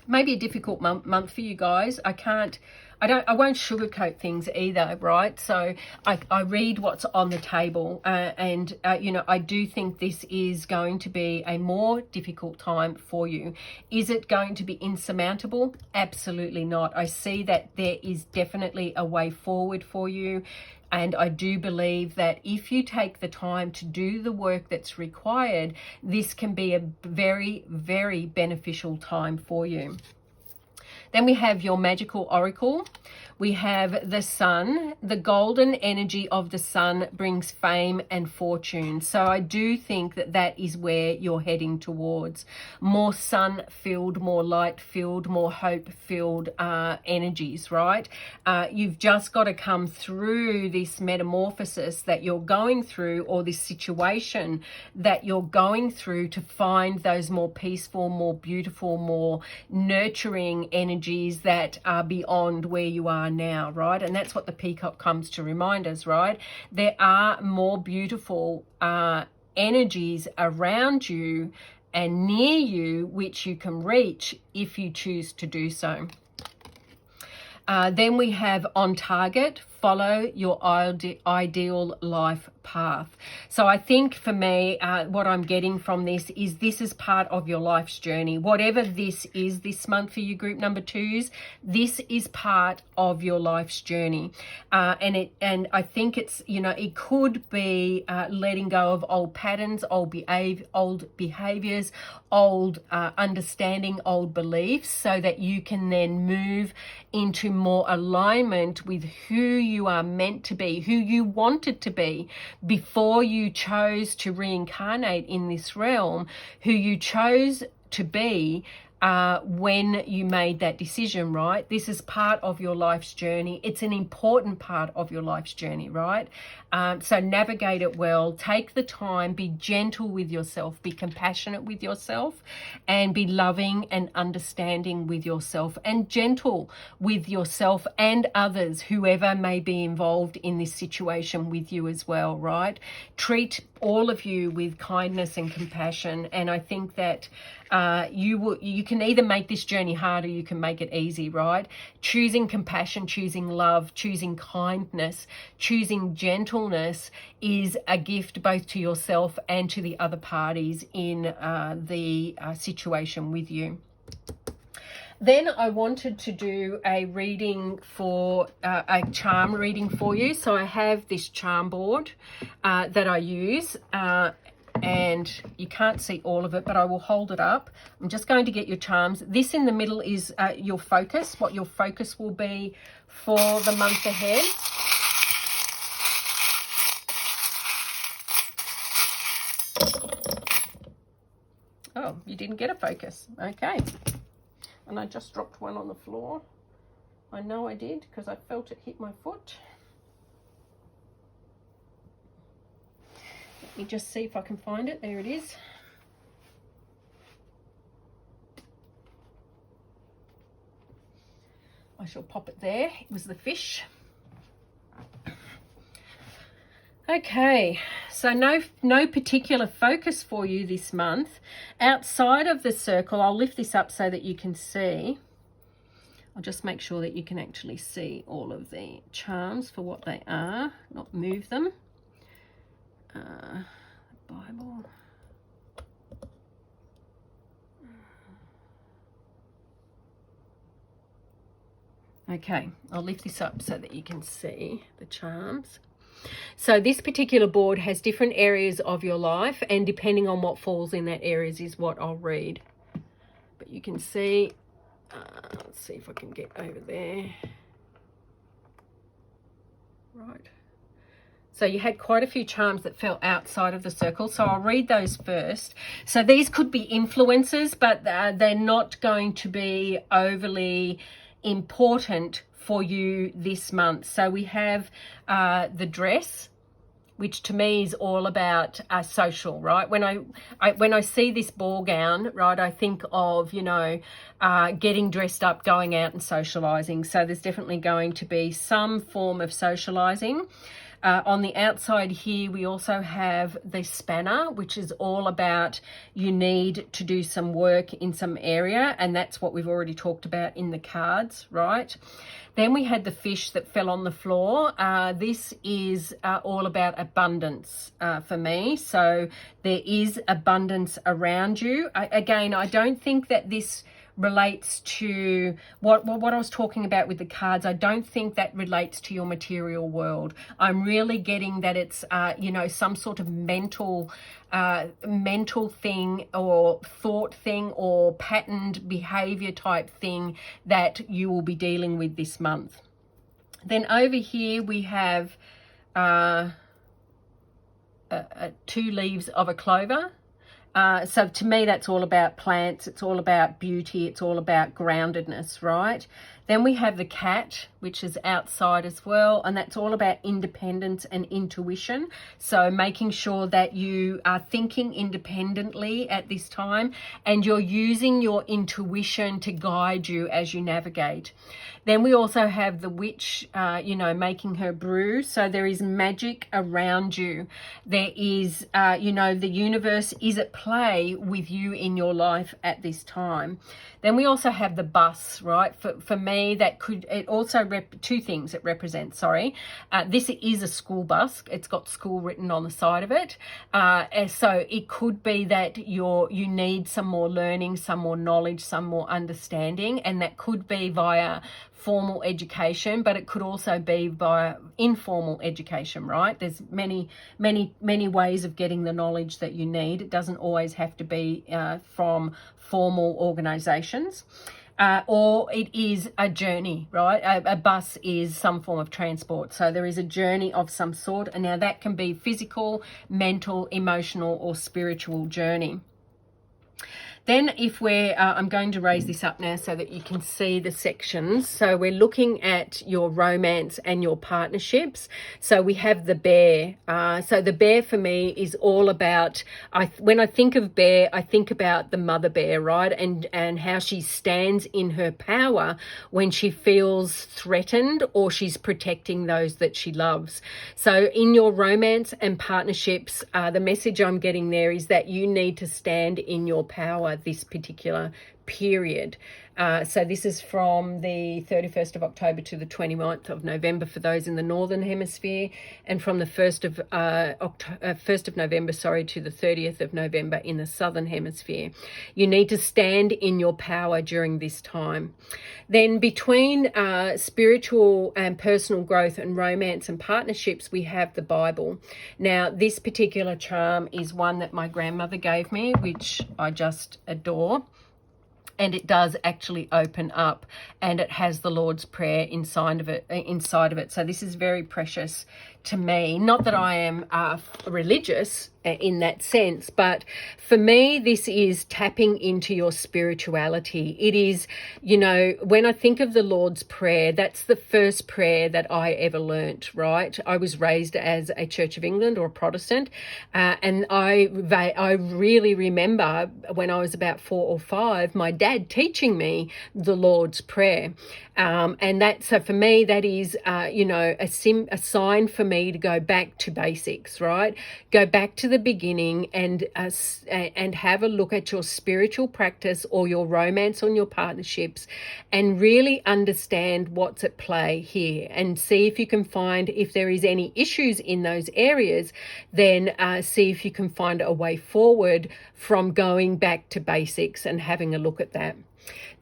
maybe a difficult month for you guys. I won't sugarcoat things either, right? So I read what's on the table, and I do think this is going to be a more difficult time for you. Is it going to be insurmountable? Absolutely not. I see that there is definitely a way forward for you. And I do believe that if you take the time to do the work that's required, this can be a very, very beneficial time for you. Then we have your magical oracle. We have the sun. The golden energy of the sun brings fame and fortune. So I do think that is where you're heading towards. More sun-filled, more light-filled, more hope-filled energies, right? You've just got to come through this metamorphosis that you're going through, or this situation that you're going through, to find those more peaceful, more beautiful, more nurturing energies that are beyond where you are now, right? And that's what the peacock comes to remind us, right? There are more beautiful energies around you and near you which you can reach if you choose to do so. Then we have on target, follow your ideal life path. So I think for me, what I'm getting from this is part of your life's journey. Whatever this is this month for you group number 2s, this is part of your life's journey. And I think it's, it could be letting go of old patterns, old behaviors, old understanding, old beliefs, so that you can then move into more alignment with who you are meant to be, who you wanted to be before you chose to reincarnate in this realm, who you chose to be when you made that decision, right? This is part of your life's journey. It's an important part of your life's journey, right? So navigate it well. Take the time. Be gentle with yourself. Be compassionate with yourself. And be loving and understanding with yourself. And gentle with yourself and others, whoever may be involved in this situation with you as well, right? Treat all of you with kindness and compassion. And I think that you can either make this journey hard or you can make it easy, right? Choosing compassion, choosing love, choosing kindness, choosing gentleness is a gift both to yourself and to the other parties in the situation with you. Then I wanted to do a reading for a charm reading for you. So I have this charm board that I use, and you can't see all of it, but I will hold it up. I'm just going to get your charms. This in the middle is your focus, what your focus will be for the month ahead. Oh, you didn't get a focus. Okay. And I just dropped one on the floor. I know I did because I felt it hit my foot. Let me just see if I can find it. There it is. I shall pop it there. It was the fish. Okay, so no particular focus for you this month. Outside of the circle, I'll lift this up so that you can see. I'll just make sure that you can actually see all of the charms for what they are, not move them. Bible. Okay, I'll lift this up so that you can see the charms. So this particular board has different areas of your life, and depending on what falls in that areas is what I'll read. But you can see, let's see if I can get over there. Right. So you had quite a few charms that fell outside of the circle, so I'll read those first. So these could be influences, but they're not going to be overly important for you this month. So we have the dress, which to me is all about social, right? When I see this ball gown, right, I think of, you know, getting dressed up, going out and socializing. So there's definitely going to be some form of socializing. On the outside here, we also have the spanner, which is all about you need to do some work in some area, and that's what we've already talked about in the cards, right? Then we had the fish that fell on the floor. This is all about abundance for me. So there is abundance around you. Again, I don't think that this relates to what I was talking about with the cards. I don't think that relates to your material world. I'm really getting that it's you know, some sort of mental thing or thought thing or patterned behavior type thing that you will be dealing with this month. Then over here we have 2 leaves of a clover. So to me, that's all about plants. It's all about beauty. It's all about groundedness, right? Then we have the cat, which is outside as well. And that's all about independence and intuition. So making sure that you are thinking independently at this time and you're using your intuition to guide you as you navigate. Then we also have the witch, you know, making her brew. So there is magic around you. There is, you know, the universe is at play with you in your life at this time. Then we also have the bus, right? For me, that could, it also, 2 things it represents, sorry. This is a school bus. It's got school written on the side of it. So it could be that you need some more learning, some more knowledge, some more understanding, and that could be via formal education, but it could also be via informal education, right? There's many ways of getting the knowledge that you need. It doesn't always have to be from formal organizations. Or it is a journey, right? A bus is some form of transport. So there is a journey of some sort. And now that can be physical, mental, emotional, or spiritual journey. Then if we're, I'm going to raise this up now so that you can see the sections. So we're looking at your romance and your partnerships. So we have the bear. So the bear for me is all about, when I think of bear, I think about the mother bear, right? And how she stands in her power when she feels threatened or she's protecting those that she loves. So in your romance and partnerships, the message I'm getting there is that you need to stand in your power. this particular period. So this is from the 31st of October to the 29th of November for those in the Northern Hemisphere, and from the 1st of November, to the 30th of November in the Southern Hemisphere. You need to stand in your power during this time. Then between spiritual and personal growth and romance and partnerships, we have the Bible. Now, this particular charm is one that my grandmother gave me, which I just adore. And it does actually open up, and it has the Lord's Prayer inside of it. So this is very precious to me. Not that I am religious in that sense, but for me, this is tapping into your spirituality. It is, when I think of the Lord's Prayer, that's the first prayer that I ever learnt, right? I was raised as a Church of England or a Protestant, and I really remember when I was about 4 or 5, my dad teaching me the Lord's Prayer. And so for me, that is, a sign for me to go back to basics, right? Go back to the beginning and have a look at your spiritual practice or your romance on your partnerships, and really understand what's at play here, and see if you can find, if there is any issues in those areas, then see if you can find a way forward from going back to basics and having a look at that.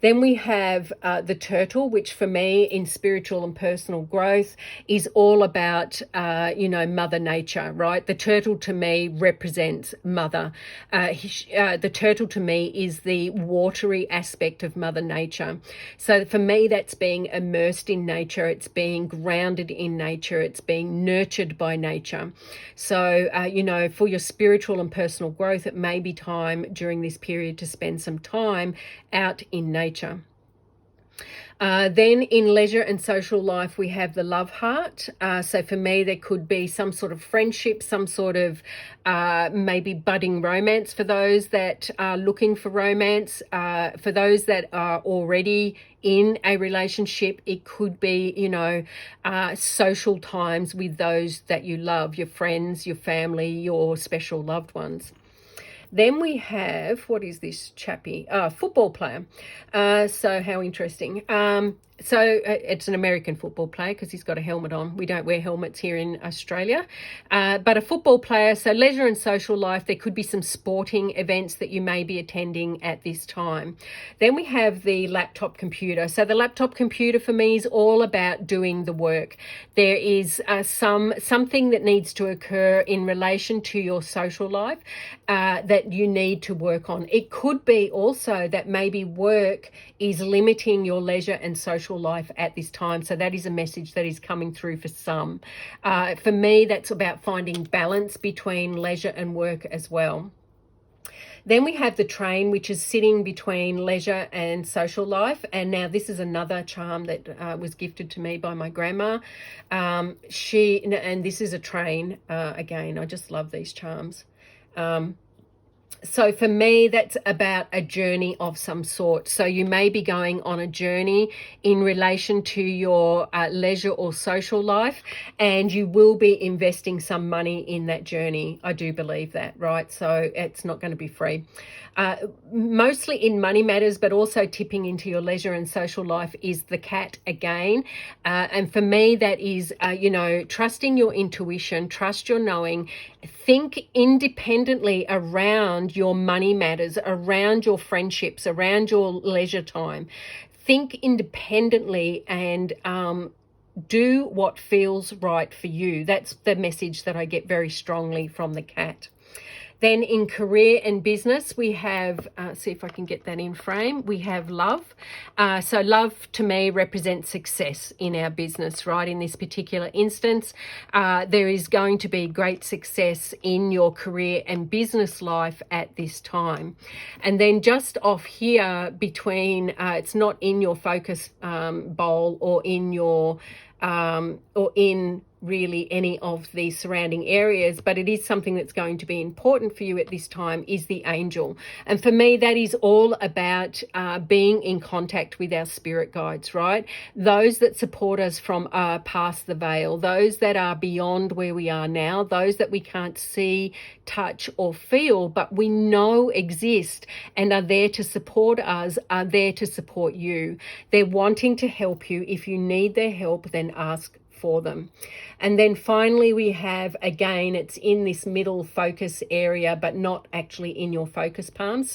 Then we have the turtle, which for me in spiritual and personal growth is all about, Mother Nature, right? The turtle to me represents Mother. The turtle to me is the watery aspect of Mother Nature. So for me, that's being immersed in nature. It's being grounded in nature. It's being nurtured by nature. So, for your spiritual and personal growth, it may be time during this period to spend some time out in nature. Then in leisure and social life, we have the love heart. So for me, there could be some sort of friendship, some sort of maybe budding romance for those that are looking for romance. For those that are already in a relationship, it could be, social times with those that you love, your friends, your family, your special loved ones. Then we have, what is this chappie? Football player. So how interesting. It's an American football player because he's got a helmet on. We don't wear helmets here in Australia. But a football player, so leisure and social life, there could be some sporting events that you may be attending at this time. Then we have the laptop computer. So the laptop computer for me is all about doing the work. There is something that needs to occur in relation to your social life that you need to work on. It could be also that maybe work is limiting your leisure and social life at this time. So that is a message that is coming through for some. For me, that's about finding balance between leisure and work as well. Then we have the train, which is sitting between leisure and social life. And now this is another charm that was gifted to me by my grandma. And this is a train. Again, I just love these charms. So for me, that's about a journey of some sort. So you may be going on a journey in relation to your leisure or social life, and you will be investing some money in that journey. I do believe that, right? So it's not going to be free. Mostly in money matters, but also tipping into your leisure and social life is the cat again. And for me, that is, trusting your intuition, trust your knowing, think independently around your money matters, around your friendships, around your leisure time. Think independently and do what feels right for you. That's the message that I get very strongly from the cat. Then in career and business, we have, see if I can get that in frame, we have love. So love to me represents success in our business, right? In this particular instance, there is going to be great success in your career and business life at this time. And then just off here between, it's not in your focus bowl or in your, or in really any of the surrounding areas, but it is something that's going to be important for you at this time, is the angel. And for me, that is all about being in contact with our spirit guides, right? Those that support us from past the veil, those that are beyond where we are now, those that we can't see, touch or feel, but we know exist and are there to support us, are there to support you. They're wanting to help you. If you need their help, then ask for them. And then finally we have, again, it's in this middle focus area, but not actually in your focus palm,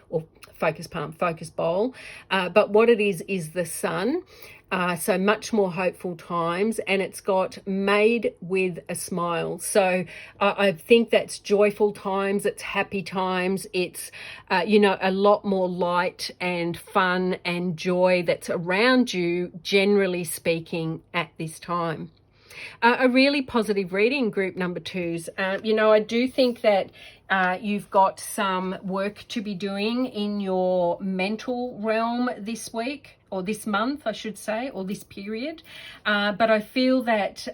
or focus bowl, but what it is the sun. So much more hopeful times, and it's got made with a smile. So I think that's joyful times, it's happy times, it's, a lot more light and fun and joy that's around you, generally speaking, at this time. A really positive reading, group number 2s. I do think that you've got some work to be doing in your mental realm this week, or this month, I should say, or this period. But I feel that,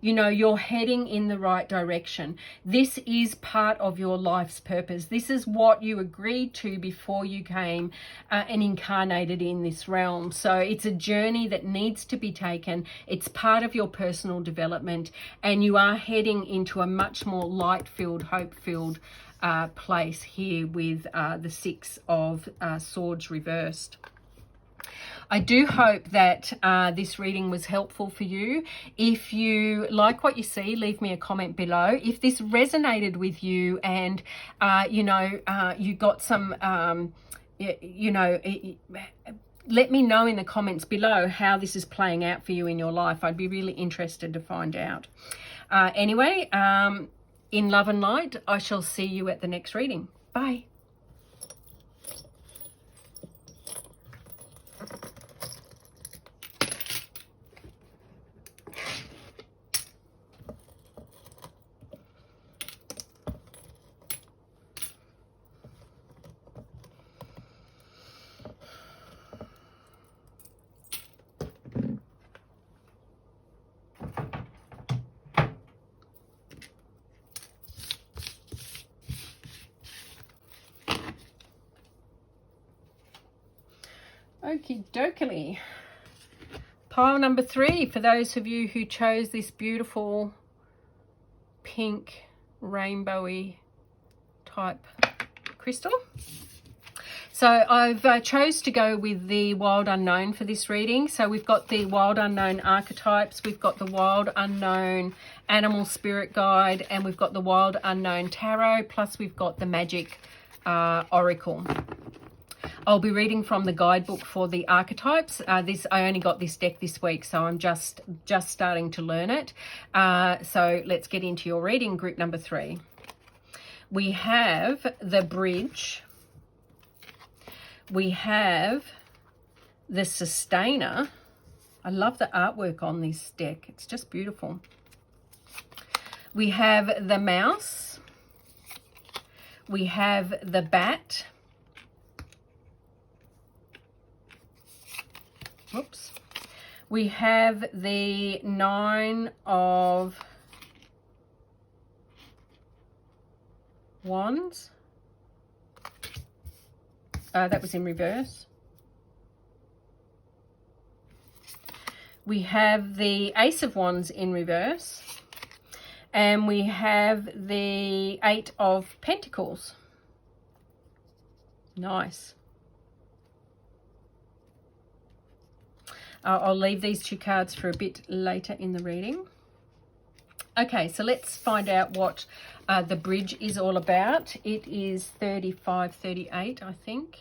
you're heading in the right direction. This is part of your life's purpose. This is what you agreed to before you came and incarnated in this realm. So it's a journey that needs to be taken. It's part of your personal development, and you are heading into a much more light-filled, hope-filled place here with the 6 of Swords reversed. I do hope that this reading was helpful for you. If you like what you see, leave me a comment below. If this resonated with you and, you got some, let me know in the comments below how this is playing out for you in your life. I'd be really interested to find out. Anyway, in love and light, I shall see you at the next reading. Bye. Okie dokie. Pile number 3 for those of you who chose this beautiful pink rainbowy type crystal. So I've chose to go with the Wild Unknown for this reading. So we've got the Wild Unknown archetypes, we've got the Wild Unknown Animal Spirit Guide, and we've got the Wild Unknown Tarot, plus we've got the Magic Oracle. I'll be reading from the guidebook for the archetypes. I only got this deck this week, so I'm just starting to learn it. So let's get into your reading, group number 3. We have the Bridge. We have the Sustainer. I love the artwork on this deck. It's just beautiful. We have the Mouse. We have the Bat. Whoops. We have the 9 of Wands. That was in reverse. We have the Ace of Wands in reverse. And we have the 8 of Pentacles. Nice. I'll leave these 2 cards for a bit later in the reading. Okay, so let's find out what the Bridge is all about. It is 3538, I think.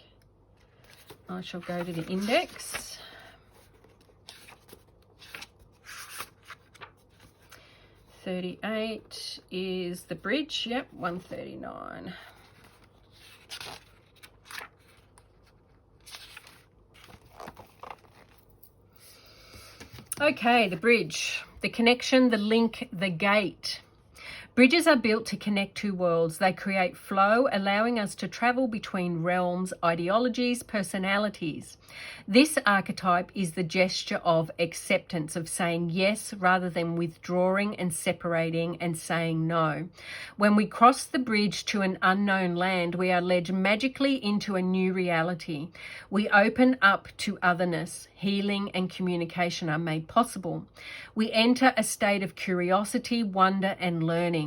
I shall go to the index. $38 is the Bridge. Yep, 139. Okay, the Bridge, the connection, the link, the gate. Bridges are built to connect two worlds. They create flow, allowing us to travel between realms, ideologies, personalities. This archetype is the gesture of acceptance, of saying yes rather than withdrawing and separating and saying no. When we cross the bridge to an unknown land, we are led magically into a new reality. We open up to otherness. Healing and communication are made possible. We enter a state of curiosity, wonder, and learning.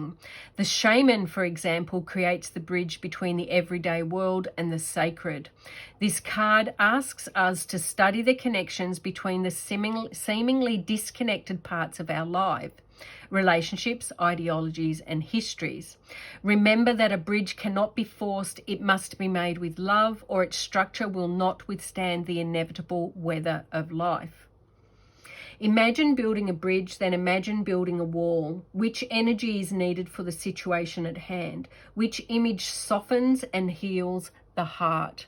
The shaman, for example, creates the bridge between the everyday world and the sacred. This card asks us to study the connections between the seemingly disconnected parts of our life. Relationships, ideologies, and histories. Remember that a bridge cannot be forced, it must be made with love, or its structure will not withstand the inevitable weather of life. Imagine building a bridge, then imagine building a wall. Which energy is needed for the situation at hand? Which image softens and heals the heart?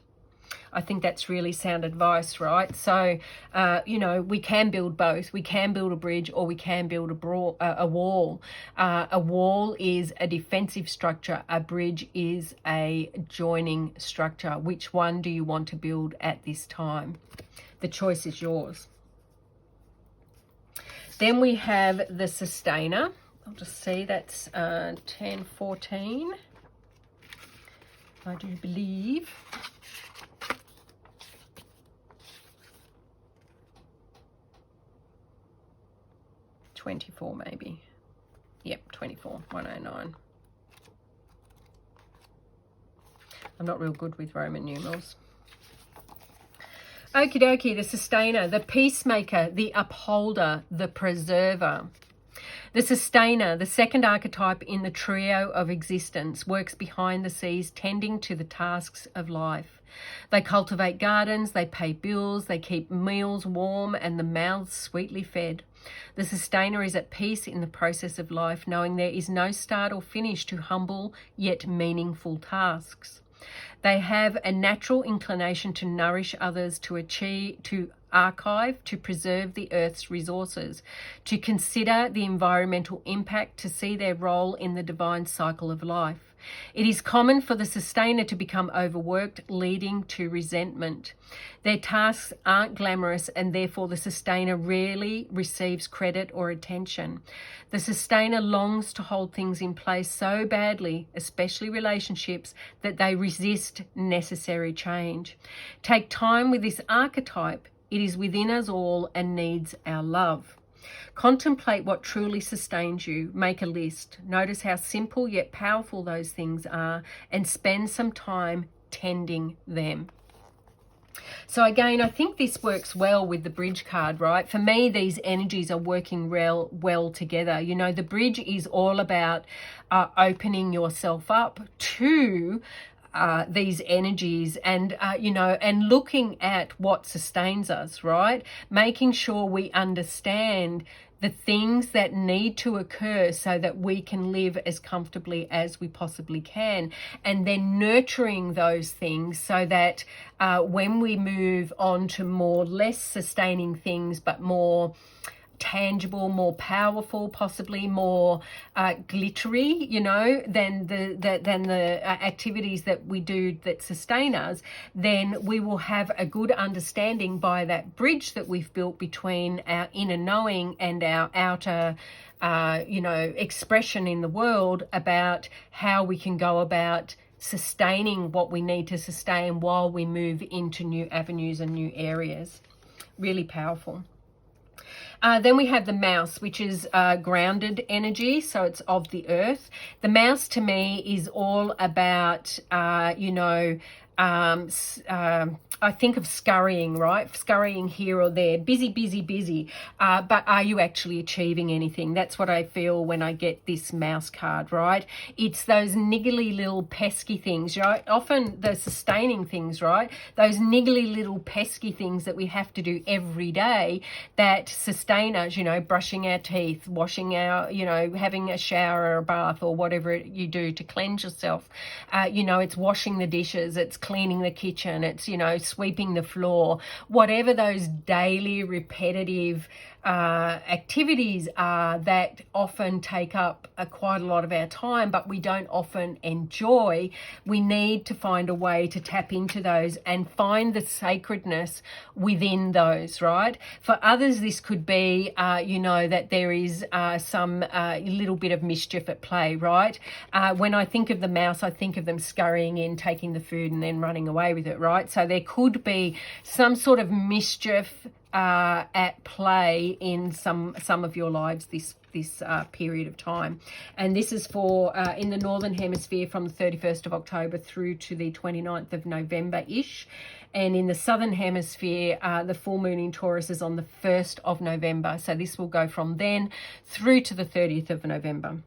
I think that's really sound advice, right? So, we can build both. We can build a bridge or we can build a wall. A wall is a defensive structure. A bridge is a joining structure. Which one do you want to build at this time? The choice is yours. Then we have the sustainer. I'll just see that's 1014. I do believe. 24 maybe. Yep, 24, 109. I'm not real good with Roman numerals. Okie dokie, the sustainer, the peacemaker, the upholder, the preserver. The sustainer, the second archetype in the trio of existence, works behind the scenes, tending to the tasks of life. They cultivate gardens, they pay bills, they keep meals warm and the mouths sweetly fed. The sustainer is at peace in the process of life, knowing there is no start or finish to humble yet meaningful tasks. They have a natural inclination to nourish others, to achieve, to archive, to preserve the earth's resources, to consider the environmental impact, to see their role in the divine cycle of life. It is common for the sustainer to become overworked, leading to resentment. Their tasks aren't glamorous, and therefore the sustainer rarely receives credit or attention. The sustainer longs to hold things in place so badly, especially relationships, that they resist necessary change. Take time with this archetype. It is within us all and needs our love. Contemplate what truly sustains you. Make a list. Notice how simple yet powerful those things are and spend some time tending them. So again, I think this works well with the bridge card, right? For me, these energies are working well together. You know, the bridge is all about opening yourself up to these energies and, and looking at what sustains us, right? Making sure we understand the things that need to occur so that we can live as comfortably as we possibly can, and then nurturing those things so that when we move on to more less sustaining things, but more tangible, more powerful, possibly more glittery, than the activities that we do that sustain us, then we will have a good understanding by that bridge that we've built between our inner knowing and our outer expression in the world about how we can go about sustaining what we need to sustain while we move into new avenues and new areas. Really powerful. Then we have the mouse, which is grounded energy, so it's of the earth. The mouse to me is all about, I think of scurrying, right? Scurrying here or there, busy. But are you actually achieving anything? That's what I feel when I get this mouse card, right? It's those niggly little pesky things, right? Often the sustaining things, right? Those niggly little pesky things that we have to do every day that sustain us, brushing our teeth, washing our, having a shower or a bath or whatever you do to cleanse yourself. It's washing the dishes, it's cleaning the kitchen, it's, sweeping the floor, whatever those daily repetitive activities are that often take up quite a lot of our time, but we don't often enjoy. We need to find a way to tap into those and find the sacredness within those, right? For others, this could be, that there is some little bit of mischief at play, right? When I think of the mouse, I think of them scurrying in, taking the food and then running away with it, right? So there could be some sort of mischief at play in some of your lives this period of time. And this is for in the Northern Hemisphere from the 31st of October through to the 29th of November-ish. And in the Southern Hemisphere, the full moon in Taurus is on the 1st of November. So this will go from then through to the 30th of November.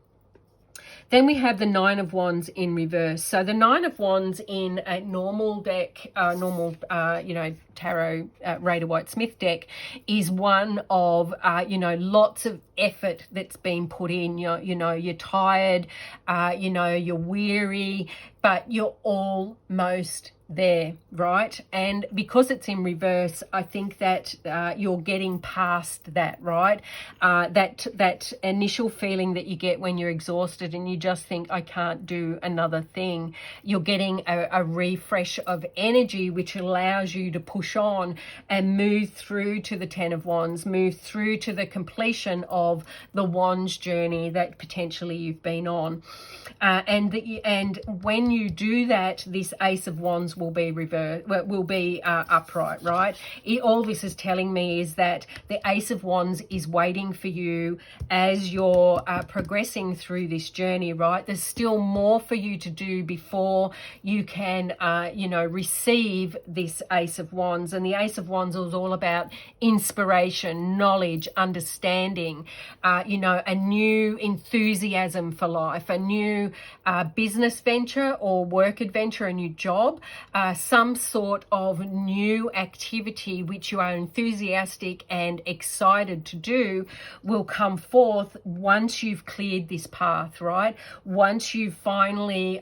Then we have the Nine of Wands in reverse. So the Nine of Wands in a normal deck, tarot Rider-Waite-Smith deck is one of, lots of effort that's been put in. You're tired, you're weary, but you're almost there, right? And because it's in reverse, I think that you're getting past that, right? That initial feeling that you get when you're exhausted and you just think, I can't do another thing. You're getting a refresh of energy, which allows you to push on and move through to the Ten of Wands, move through to the completion of the Wands journey that potentially you've been on. And when you do that, this Ace of Wands will be upright, right? All this is telling me is that the Ace of Wands is waiting for you as you're progressing through this journey, right? There's still more for you to do before you can, receive this Ace of Wands. And the Ace of Wands is all about inspiration, knowledge, understanding, a new enthusiasm for life, a new business venture or work adventure, a new job, some sort of new activity which you are enthusiastic and excited to do will come forth once you've cleared this path, right? Once you've finally,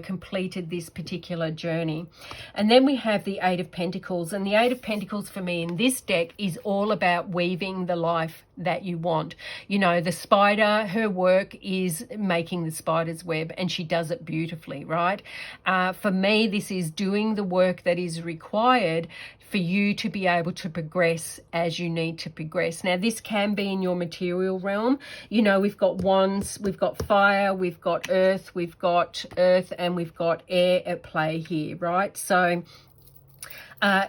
completed this particular journey. And then we have the Eight of Pentacles. And the Eight of Pentacles for me in this deck is all about weaving the life that you want. The spider, her work is making the spider's web, and she does it beautifully, right? For me, this is doing the work that is required for you to be able to progress as you need to progress. Now, this can be in your material realm. We've got wands, we've got fire, we've got earth, and we've got air at play here, right? So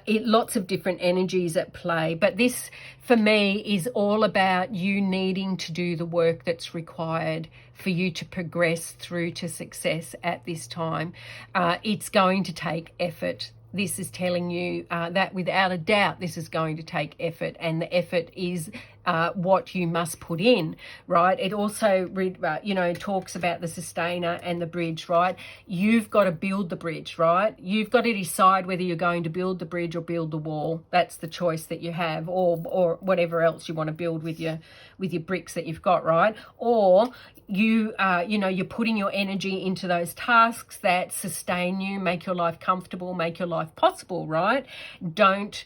lots of different energies at play, but this for me is all about you needing to do the work that's required for you to progress through to success at this time. It's going to take effort. This is telling you that without a doubt, this is going to take effort, and the effort is what you must put in, right? It also, talks about the sustainer and the bridge, right? You've got to build the bridge, right? You've got to decide whether you're going to build the bridge or build the wall. That's the choice that you have, or whatever else you want to build with your bricks that you've got, right? Or you're putting your energy into those tasks that sustain you, make your life comfortable, make your life possible, right? Don't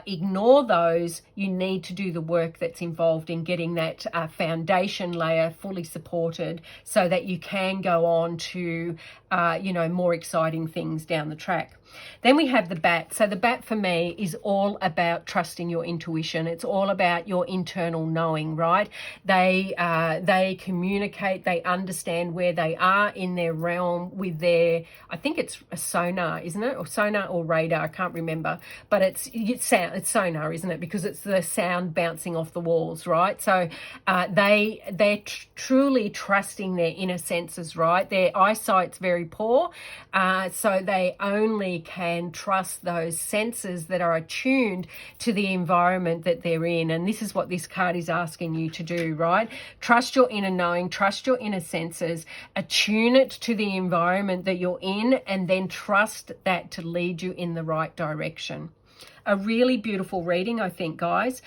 ignore those. You need to do the work that's involved in getting that foundation layer fully supported so that you can go on to, more exciting things down the track. Then we have the bat. So the bat for me is all about trusting your intuition. It's all about your internal knowing, right? They communicate, they understand where they are in their realm with their, I think it's a sonar, isn't it? Or sonar or radar, I can't remember. But it's sonar, isn't it? Because it's the sound bouncing off the walls, right? So they're truly trusting their inner senses, right? Their eyesight's very poor, so they only can trust those senses that are attuned to the environment that they're in. And this is what this card is asking you to do, right? Trust your inner knowing, trust your inner senses, attune it to the environment that you're in, and then trust that to lead you in the right direction. A really beautiful reading, I think, guys.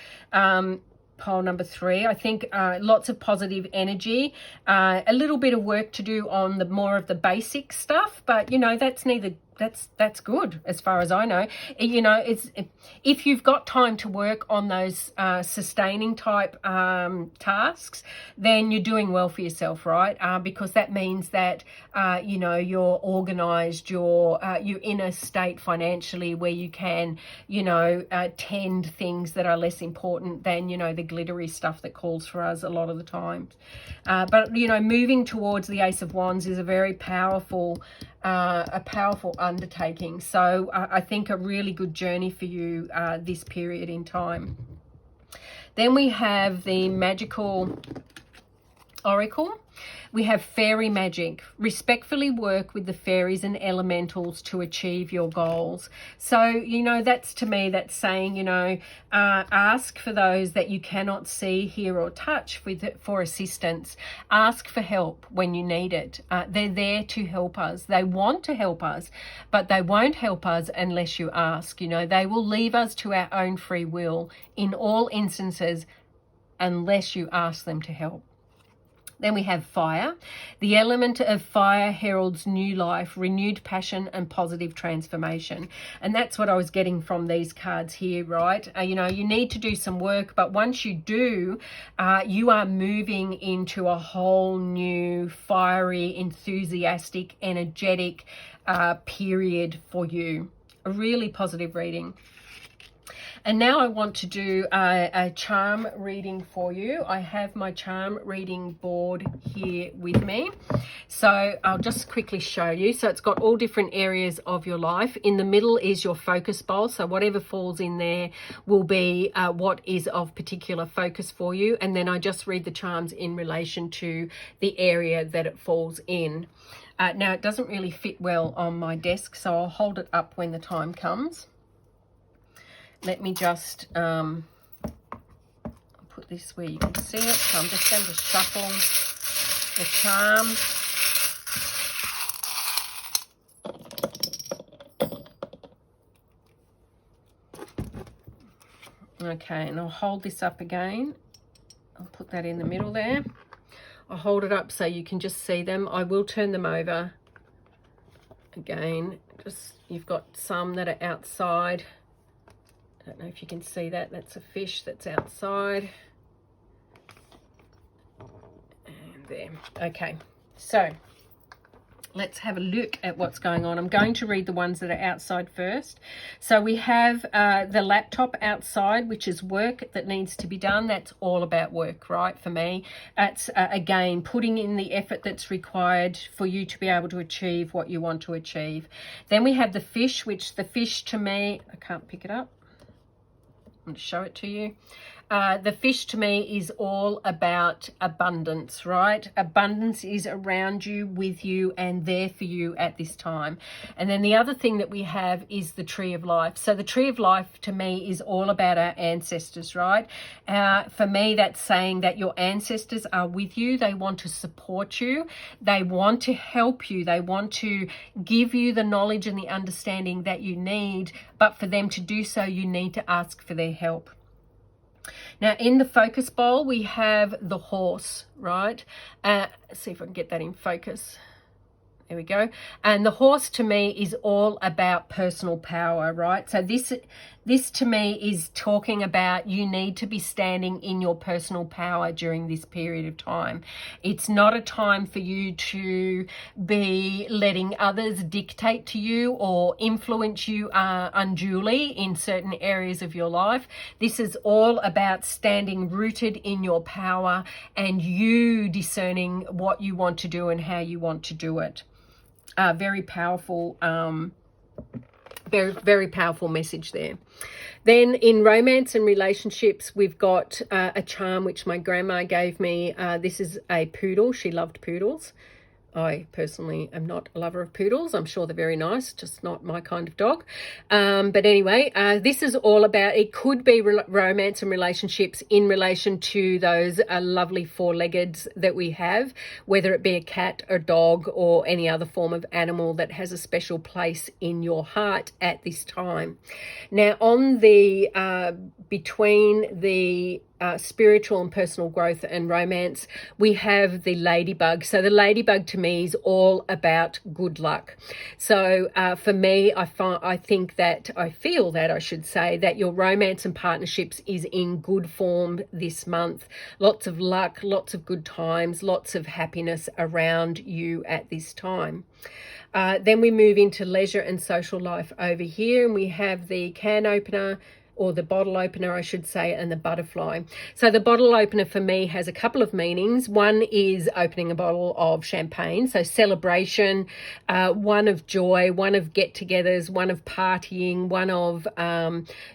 Pole number 3, I think lots of positive energy, a little bit of work to do on the more of the basic stuff, but that's neither that's good as far as I know. You know, it's if you've got time to work on those sustaining type tasks, then you're doing well for yourself, right? Because that means that you know, you're organized, you're in a state financially where you can, you know, tend things that are less important than, you know, the glittery stuff that calls for us a lot of the time. But you know, moving towards the Ace of Wands is a very powerful undertaking. So I think a really good journey for you this period in time. Then we have the magical oracle. We have fairy magic. Respectfully work with the fairies and elementals to achieve your goals. So, you know, that's, to me, that's saying, you know, ask for those that you cannot see, hear or touch for assistance. Ask for help when you need it. They're there to help us. They want to help us, but they won't help us unless you ask. You know, they will leave us to our own free will in all instances unless you ask them to help. Then we have fire. The element of fire heralds new life, renewed passion and positive transformation. And that's what I was getting from these cards here, right? You know, you need to do some work, but once you do, you are moving into a whole new fiery, enthusiastic, energetic period for you. A really positive reading. And now I want to do a charm reading for you. I have my charm reading board here with me. So I'll just quickly show you. So it's got all different areas of your life. In the middle is your focus bowl. So whatever falls in there will be what is of particular focus for you. And then I just read the charms in relation to the area that it falls in. Now it doesn't really fit well on my desk, so I'll hold it up when the time comes. Let me just put this where you can see it. So I'm just going to shuffle the charm. Okay, and I'll hold this up again. I'll put that in the middle there. I'll hold it up so you can just see them. I will turn them over again. Just, you've got some that are outside. I don't know if you can see that. That's a fish that's outside. And there. Okay, so let's have a look at what's going on. I'm going to read the ones that are outside first. So we have the laptop outside, which is work that needs to be done. That's all about work, right, for me. That's, again, putting in the effort that's required for you to be able to achieve what you want to achieve. Then we have the fish, which the fish to me, I can't pick it up. I'm going to show it to you. The fish to me is all about abundance, right? Abundance is around you, with you, and there for you at this time. And then the other thing that we have is the tree of life. So the tree of life to me is all about our ancestors, right? For me, that's saying that your ancestors are with you. They want to support you. They want to help you. They want to give you the knowledge and the understanding that you need. But for them to do so, you need to ask for their help. Now, in the focus bowl, we have the horse, right? Let's see if I can get that in focus. There we go. And the horse to me is all about personal power, right? So this to me is talking about you need to be standing in your personal power during this period of time. It's not a time for you to be letting others dictate to you or influence you unduly in certain areas of your life. This is all about standing rooted in your power and you discerning what you want to do and how you want to do it. Very powerful, very powerful message there. Then in romance and relationships, we've got a charm which my grandma gave me. This is a poodle. She loved poodles. I personally am not a lover of poodles. I'm sure they're very nice, just not my kind of dog. But anyway, this is all about, it could be romance and relationships in relation to those lovely four-leggeds that we have, whether it be a cat, a dog, or any other form of animal that has a special place in your heart at this time. Now, on the between the spiritual and personal growth and romance, we have the ladybug. So the ladybug to me is all about good luck. So for me, I feel that I should say that your romance and partnerships is in good form this month. Lots of luck, lots of good times, lots of happiness around you at this time. Then we move into leisure and social life over here, and we have the can opener, or the bottle opener, I should say, and the butterfly. So the bottle opener for me has a couple of meanings. One is opening a bottle of champagne, so celebration, one of joy, one of get-togethers, one of partying, one of,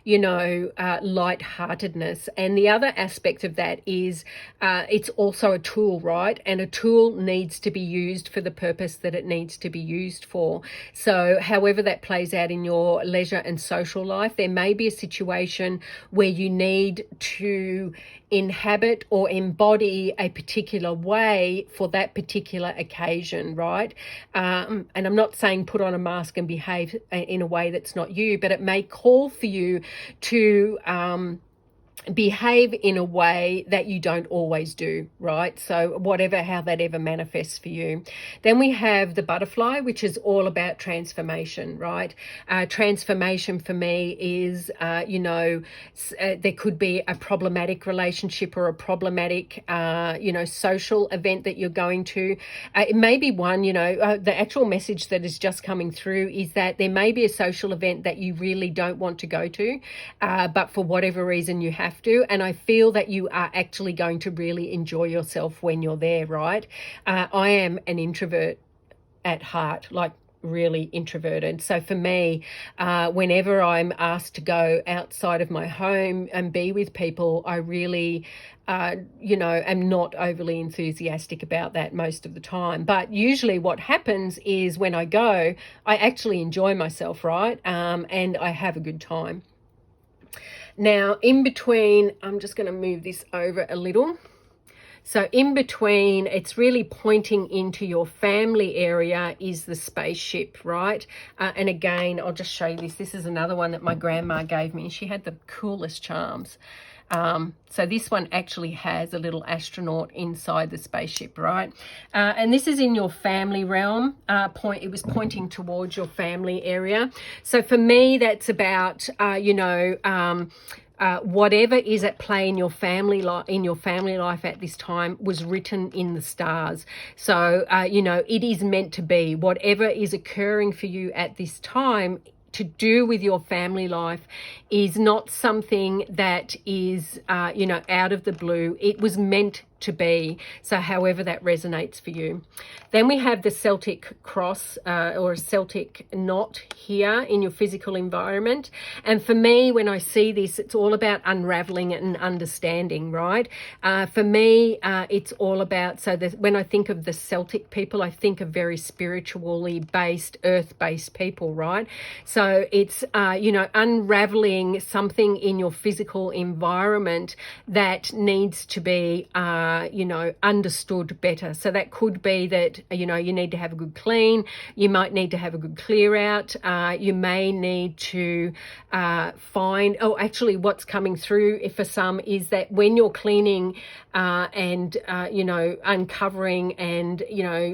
lightheartedness. And the other aspect of that is it's also a tool, right? And a tool needs to be used for the purpose that it needs to be used for. So however that plays out in your leisure and social life, there may be a situation where you need to inhabit or embody a particular way for that particular occasion, right? And I'm not saying put on a mask and behave in a way that's not you, but it may call for you to behave in a way that you don't always do, right? So how that ever manifests for you. Then we have the butterfly, which is all about transformation, right? Transformation for me is, there could be a problematic relationship or a problematic, social event that you're going to. It may be one, the actual message that is just coming through is that there may be a social event that you really don't want to go to, but for whatever reason you have to, and I feel that you are actually going to really enjoy yourself when you're there, right? I am an introvert at heart, like really introverted. So for me, whenever I'm asked to go outside of my home and be with people, I really am not overly enthusiastic about that most of the time. But usually what happens is when I go, I actually enjoy myself, right? And I have a good time. Now, in between, I'm just going to move this over a little. So in between, it's really pointing into your family area is the spaceship, right? And again, I'll just show you this. This is another one that my grandma gave me. She had the coolest charms. So this one actually has a little astronaut inside the spaceship, right? And this is in your family realm. It was pointing towards your family area. So for me, that's about, whatever is at play in your family life at this time was written in the stars. So, it is meant to be. Whatever is occurring for you at this time to do with your family life is not something that is, out of the blue. It was meant to be. So however that resonates for you. Then we have the Celtic cross or a Celtic knot here in your physical environment. And for me, when I see this, it's all about unraveling it and understanding, right? For me, it's all about, when I think of the Celtic people, I think of very spiritually based, earth-based people, right? So it's, unraveling something in your physical environment that needs to be understood better. So that could be that, you need to have a good clean. You might need to have a good clear out. You may need to actually what's coming through for some is that when you're cleaning and uncovering and,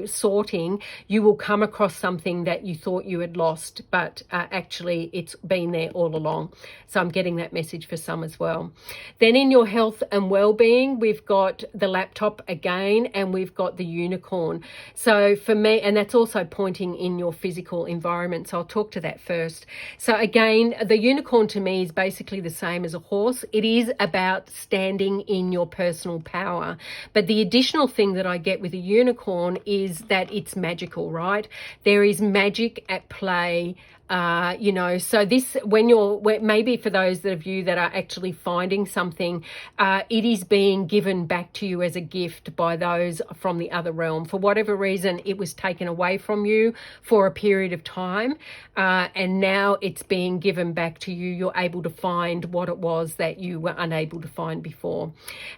sorting, you will come across something that you thought you had lost, but actually it's been there all along. So I'm getting that message for some as well. Then in your health and well-being, we've got the laptop again, and we've got the unicorn. So for me, and that's also pointing in your physical environment. So I'll talk to that first. So again, the unicorn to me is basically the same as a horse. It is about standing in your personal power. But the additional thing that I get with a unicorn is that it's magical, right? There is magic at play. So this, maybe for those of you that are actually finding something, it is being given back to you as a gift by those from the other realm. For whatever reason, it was taken away from you for a period of time, and now it's being given back to you. You're able to find what it was that you were unable to find before.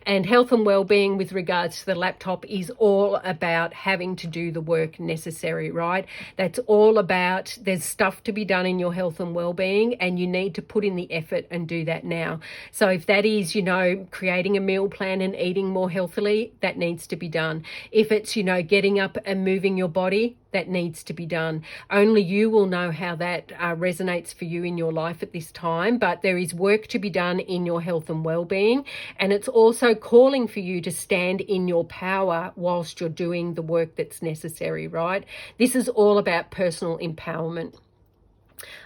And health and well-being with regards to the laptop is all about having to do the work necessary, right? That's all about, there's stuff to be done in your health and well-being, and you need to put in the effort and do that now. So if that is, you know, creating a meal plan and eating more healthily, that needs to be done. If it's, you know, getting up and moving your body, that needs to be done. Only you will know how that resonates for you in your life at this time, but there is work to be done in your health and well-being, and it's also calling for you to stand in your power whilst you're doing the work that's necessary, right? This is all about personal empowerment.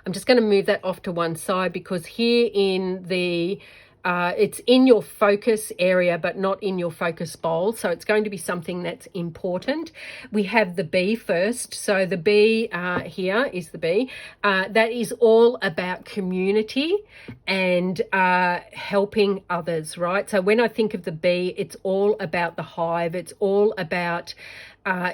I'm just going to move that off to one side, because here in the it's in your focus area, but not in your focus bowl. So it's going to be something that's important. We have the B first. So the B here is the B. That is all about community and helping others, right? So when I think of the B, it's all about the hive. It's all about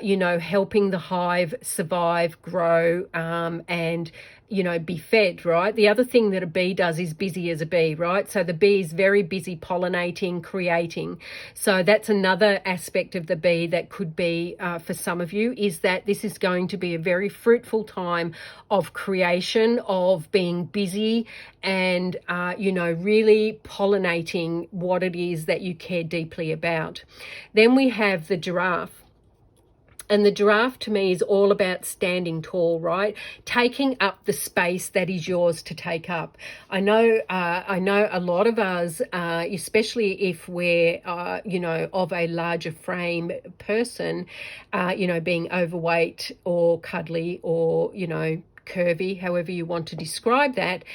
you know, helping the hive survive, grow, and, you know, be fed, right? The other thing that a bee does is busy as a bee, right? So the bee is very busy pollinating, creating. So that's another aspect of the bee that could be for some of you, is that this is going to be a very fruitful time of creation, of being busy and, you know, really pollinating what it is that you care deeply about. Then we have the giraffe. And the giraffe to me is all about standing tall, right? Taking up the space that is yours to take up. I know a lot of us, especially if we're, you know, of a larger frame person, you know, being overweight or cuddly or, you know, curvy, however you want to describe that,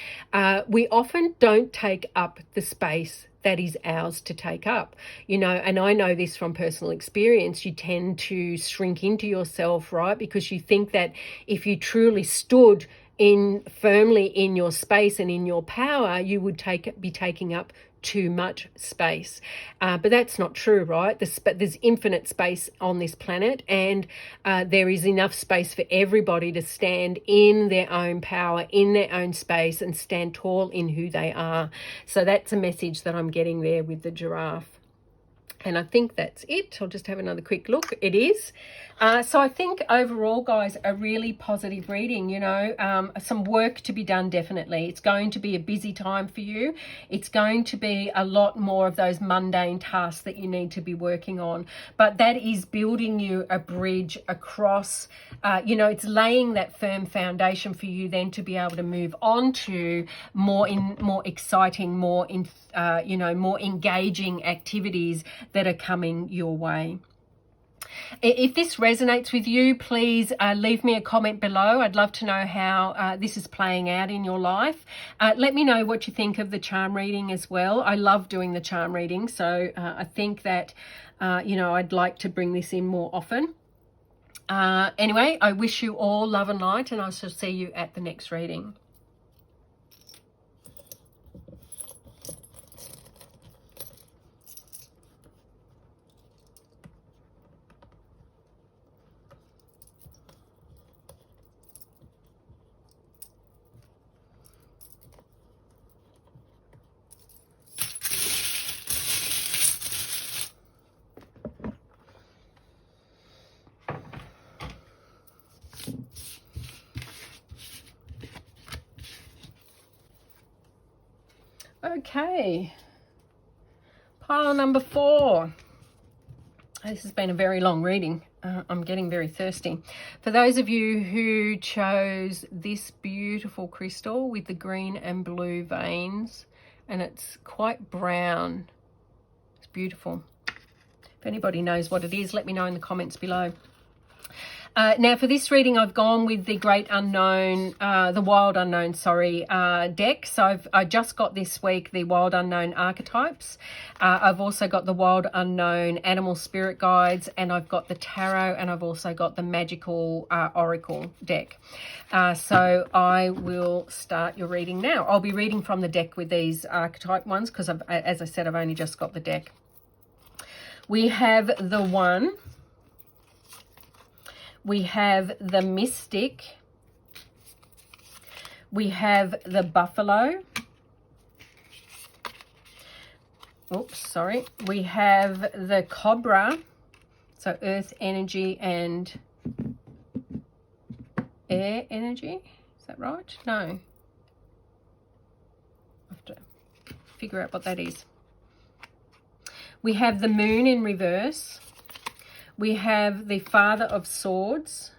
we often don't take up the space that is ours to take up, you know, and I know this from personal experience. You tend to shrink into yourself, right? Because you think that if you truly stood firmly in your space and in your power, you would be taking up too much space. But that's not true, right? There's infinite space on this planet, and there is enough space for everybody to stand in their own power, in their own space, and stand tall in who they are. So that's a message that I'm getting there with the giraffe. And I think that's it. I'll just have another quick look. It is. So I think overall, guys, a really positive reading, you know, some work to be done, definitely. It's going to be a busy time for you. It's going to be a lot more of those mundane tasks that you need to be working on. But that is building you a bridge across, you know, it's laying that firm foundation for you then to be able to move on to more exciting, you know, more engaging activities that are coming your way. If this resonates with you, please leave me a comment below. I'd love to know how this is playing out in your life. Let me know what you think of the charm reading as well. I love doing the charm reading, so I think that, you know, I'd like to bring this in more often. Anyway, I wish you all love and light, and I shall see you at the next reading. Okay, pile number 4. This has been a very long reading. I'm getting very thirsty. For those of you who chose this beautiful crystal with the green and blue veins, and it's quite brown, it's beautiful. If anybody knows what it is, let me know in the comments below. Now for this reading, I've gone with the Great Unknown, the Wild Unknown, deck. So I just got this week the Wild Unknown Archetypes. I've also got the Wild Unknown Animal Spirit Guides, and I've got the Tarot, and I've also got the Magical Oracle deck. So I will start your reading now. I'll be reading from the deck with these archetype ones because, as I said, I've only just got the deck. We have the One. We have the Mystic. We have the Buffalo. Oops, sorry. We have the Cobra. So earth energy and air energy. Is that right? No. I have to figure out what that is. We have the Moon in reverse. We have the Father of Swords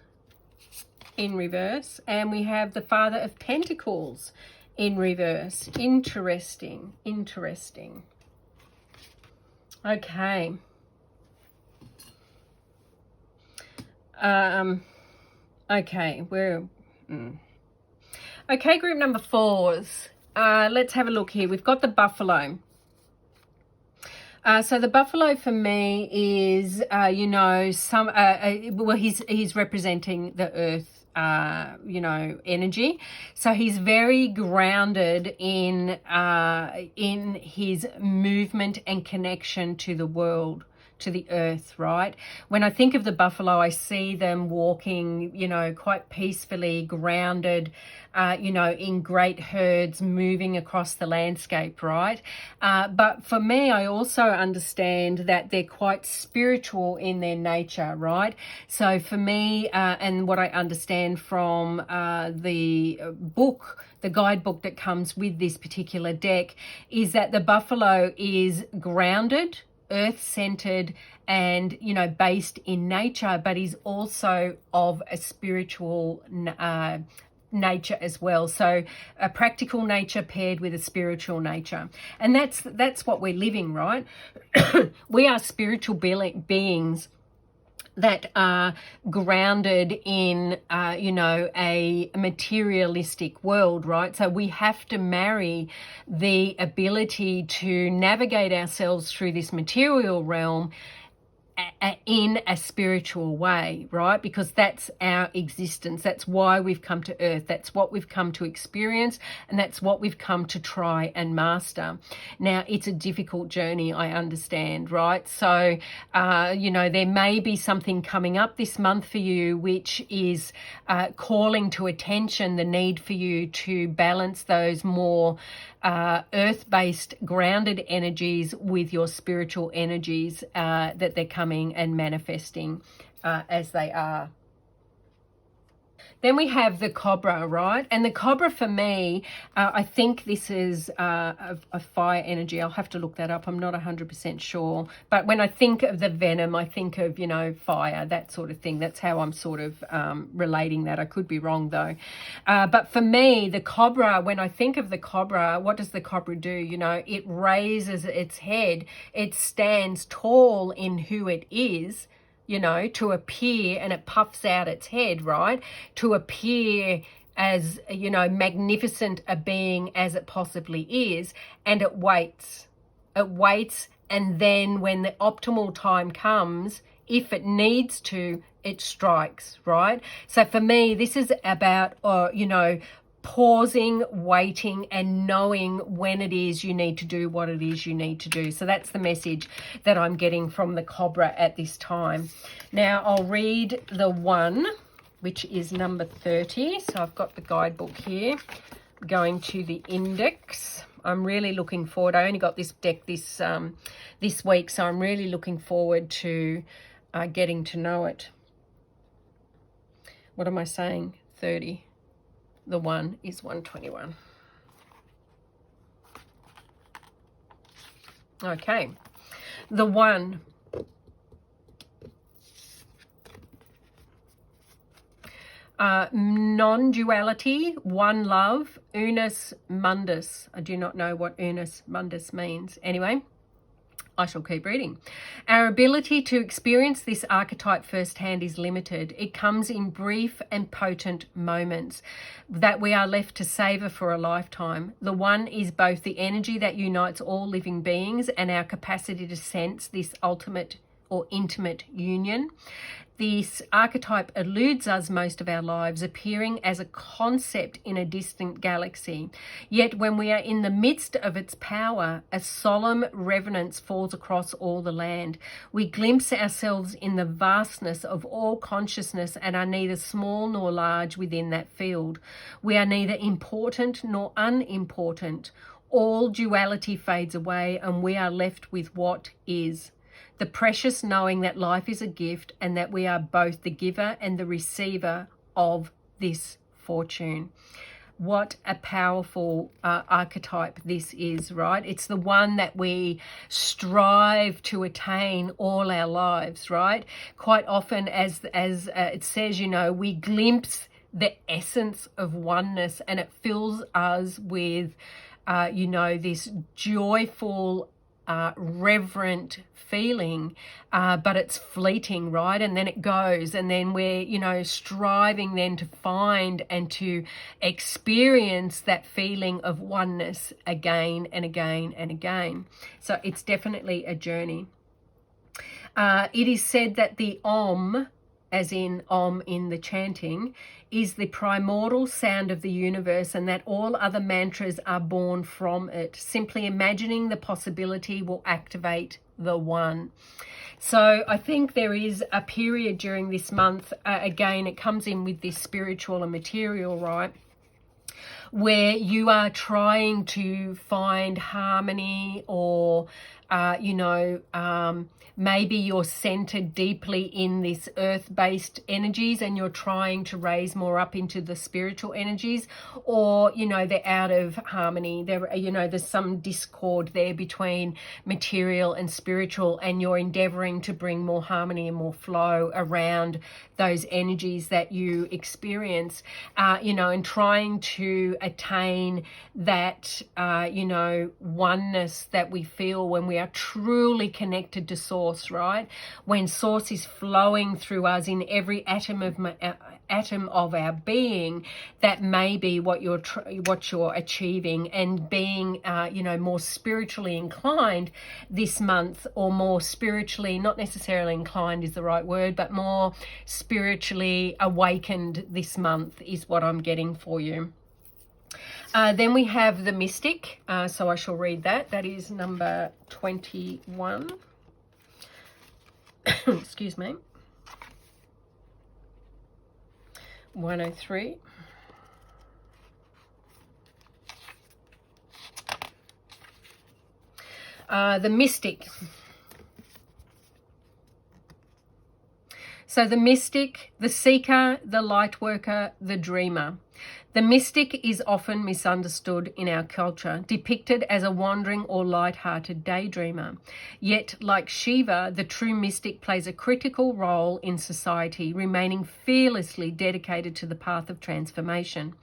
in reverse. And we have the Father of Pentacles in reverse. Interesting. Interesting. Okay. Okay, okay, group number 4s. Let's have a look here. We've got the buffalo. So the buffalo for me is, you know, well, he's representing the earth, you know, energy. So he's very grounded in his movement and connection to the world, to the earth, right? When I think of the buffalo, I see them walking, you know, quite peacefully, grounded, you know, in great herds moving across the landscape, right? But for me, I also understand that they're quite spiritual in their nature, right? So for me, and what I understand from the book, the guidebook that comes with this particular deck, is that the buffalo is grounded, earth-centered, and, you know, based in nature, but is also of a spiritual nature as well. So a practical nature paired with a spiritual nature, and that's what we're living, right? We are spiritual beings that are grounded in, you know, a materialistic world, right? So we have to marry the ability to navigate ourselves through this material realm in a spiritual way, right? Because that's our existence. That's why we've come to earth. That's what we've come to experience, and that's what we've come to try and master. Now, it's a difficult journey, I understand, right? So, you know, there may be something coming up this month for you which is calling to attention the need for you to balance those more earth-based grounded energies with your spiritual energies that they're coming and manifesting as they are. Then we have the cobra, right? And the cobra for me, I think this is a fire energy. I'll have to look that up. I'm not 100% sure. But when I think of the venom, I think of, you know, fire, that sort of thing. That's how I'm sort of relating that. I could be wrong, though. But for me, the cobra, when I think of the cobra, what does the cobra do? You know, it raises its head. It stands tall in who it is, you know, to appear, and it puffs out its head, right? To appear as, you know, magnificent a being as it possibly is, and it waits. It waits, and then when the optimal time comes, if it needs to, it strikes, right? So for me, this is about, you know, pausing, waiting, and knowing when it is you need to do what it is you need to do. So that's the message that I'm getting from the cobra at this time. Now I'll read the 1, which is number 30. So I've got the guidebook here, going to the index. I'm really looking forward. I only got this deck this week, so I'm really looking forward to getting to know it. What am I saying? 30. The 1 is 121. Okay. The 1. Non-duality, one love, unus mundus. I do not know what unus mundus means. Anyway, I shall keep reading. Our ability to experience this archetype firsthand is limited. It comes in brief and potent moments that we are left to savor for a lifetime. The 1 is both the energy that unites all living beings and our capacity to sense this ultimate or intimate union. This archetype eludes us most of our lives, appearing as a concept in a distant galaxy. Yet when we are in the midst of its power, a solemn reverence falls across all the land. We glimpse ourselves in the vastness of all consciousness and are neither small nor large within that field. We are neither important nor unimportant. All duality fades away and we are left with what is. The precious knowing that life is a gift and that we are both the giver and the receiver of this fortune. What a powerful archetype this is, right? It's the one that we strive to attain all our lives, right? Quite often, as it says, you know, we glimpse the essence of oneness, and it fills us with, you know, this joyful, reverent feeling, but it's fleeting, right? And then it goes, and then we're, you know, striving then to find and to experience that feeling of oneness again and again and again. So it's definitely a journey. It is said that the Om, as in Om in the chanting, is the primordial sound of the universe, and that all other mantras are born from it. Simply imagining the possibility will activate the one. So I think there is a period during this month, again, it comes in with this spiritual and material, right, where you are trying to find harmony, or you know, maybe you're centered deeply in this earth-based energies and you're trying to raise more up into the spiritual energies, or, you know, they're out of harmony. There, you know, there's some discord there between material and spiritual, and you're endeavoring to bring more harmony and more flow around those energies that you experience, you know, and trying to attain that, you know, oneness that we feel when we are truly connected to source, right? When source is flowing through us in every atom of our being, that may be what you're achieving, and being, you know, more spiritually inclined this month, or more spiritually, not necessarily inclined is the right word, but more spiritually awakened this month is what I'm getting for you. Then we have the mystic, so I shall read that. That is number 21. Excuse me. 103. The mystic. So the mystic, the seeker, the light worker, the dreamer. The mystic is often misunderstood in our culture, depicted as a wandering or light-hearted daydreamer. Yet, like Shiva, the true mystic plays a critical role in society, remaining fearlessly dedicated to the path of transformation.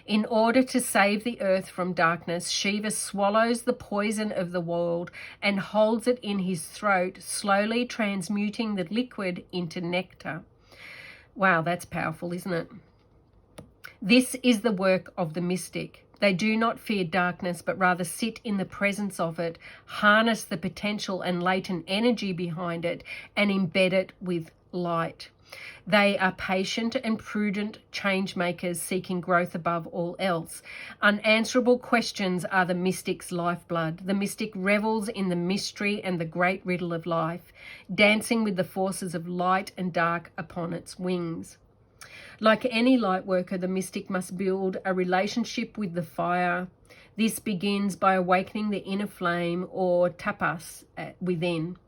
In order to save the earth from darkness, Shiva swallows the poison of the world and holds it in his throat, slowly transmuting the liquid into nectar. Wow, that's powerful, isn't it? This is the work of the mystic. They do not fear darkness, but rather sit in the presence of it, harness the potential and latent energy behind it, and embed it with light. They are patient and prudent change makers seeking growth above all else. Unanswerable questions are the mystic's lifeblood. The mystic revels in the mystery and the great riddle of life, dancing with the forces of light and dark upon its wings. Like any light worker, the mystic must build a relationship with the fire. This begins by awakening the inner flame, or tapas, within.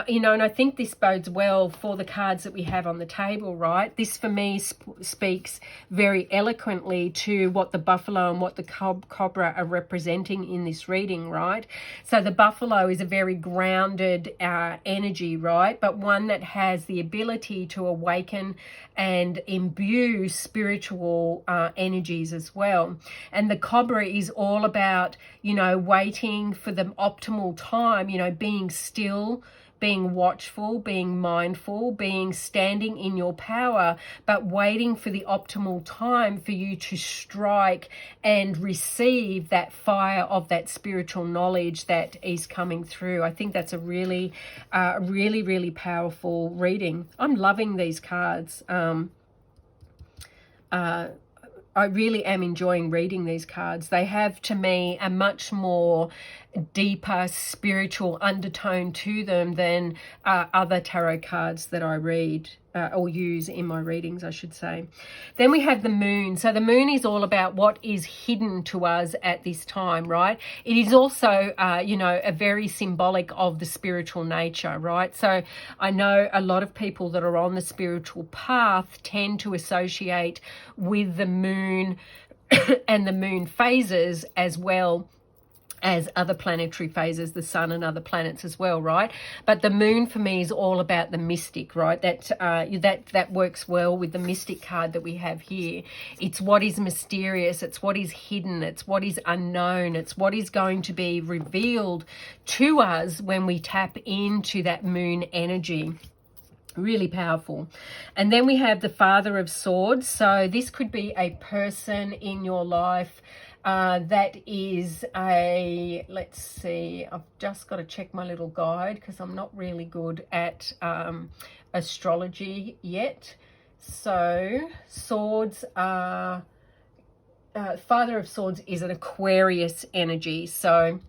You know, and I think this bodes well for the cards that we have on the table, right? This for me speaks very eloquently to what the buffalo and what the cobra are representing in this reading, right? So the buffalo is a very grounded energy, right? But one that has the ability to awaken and imbue spiritual energies as well. And the cobra is all about, you know, waiting for the optimal time, you know, being still, being watchful, being mindful, standing in your power, but waiting for the optimal time for you to strike and receive that fire of that spiritual knowledge that is coming through. I think that's a really, really powerful reading. I'm loving these cards. I really am enjoying reading these cards. They have, to me, a much more deeper spiritual undertone to them than other tarot cards that I read or use in my readings, I should say. Then we have the moon. So the moon is all about what is hidden to us at this time, right? It is also, a very symbolic of the spiritual nature, right? So I know a lot of people that are on the spiritual path tend to associate with the moon and the moon phases as well as other planetary phases, the sun and other planets as well, right? But the moon for me is all about the mystic, right? That works well with the mystic card that we have here. It's what is mysterious, it's what is hidden, it's what is unknown, it's what is going to be revealed to us when we tap into that moon energy. Really powerful. And then we have the Father of Swords. So this could be a person in your life that is let's see, I've just got to check my little guide because I'm not really good at astrology yet. So swords are, Father of Swords is an Aquarius energy. So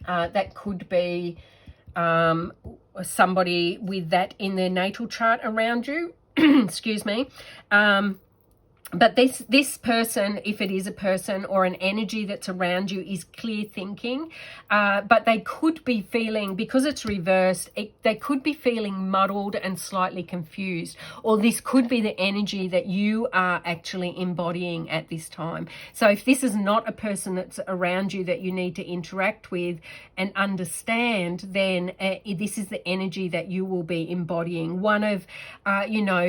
that could be somebody with that in their natal chart around you. Excuse me. But this person, if it is a person or an energy that's around you, is clear thinking. But they could be feeling, because it's reversed, they could be feeling muddled and slightly confused. Or this could be the energy that you are actually embodying at this time. So if this is not a person that's around you that you need to interact with and understand, then this is the energy that you will be embodying. One of,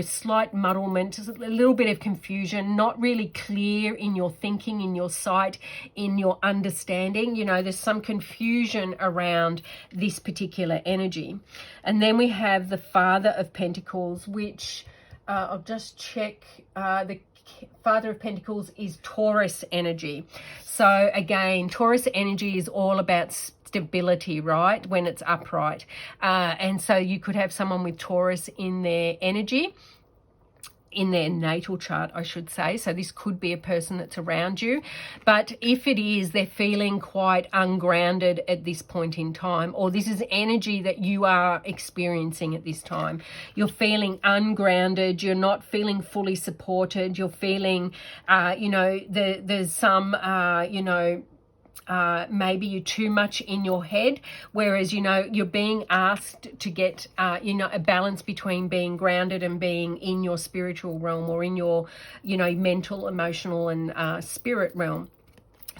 slight muddlement, a little bit of confusion, not really clear in your thinking, in your sight, in your understanding. There's some confusion around this particular energy. And then we have the Father of Pentacles, which I'll just check. The Father of Pentacles is Taurus energy. So again, Taurus energy is all about stability, right? When it's upright. And so you could have someone with Taurus in their energy, in their natal chart, I should say. So this could be a person that's around you. But if it is, they're feeling quite ungrounded at this point in time, or this is energy that you are experiencing at this time. You're feeling ungrounded. You're not feeling fully supported. You're feeling, there's some, maybe you're too much in your head, whereas you're being asked to get a balance between being grounded and being in your spiritual realm, or in your mental, emotional and spirit realm.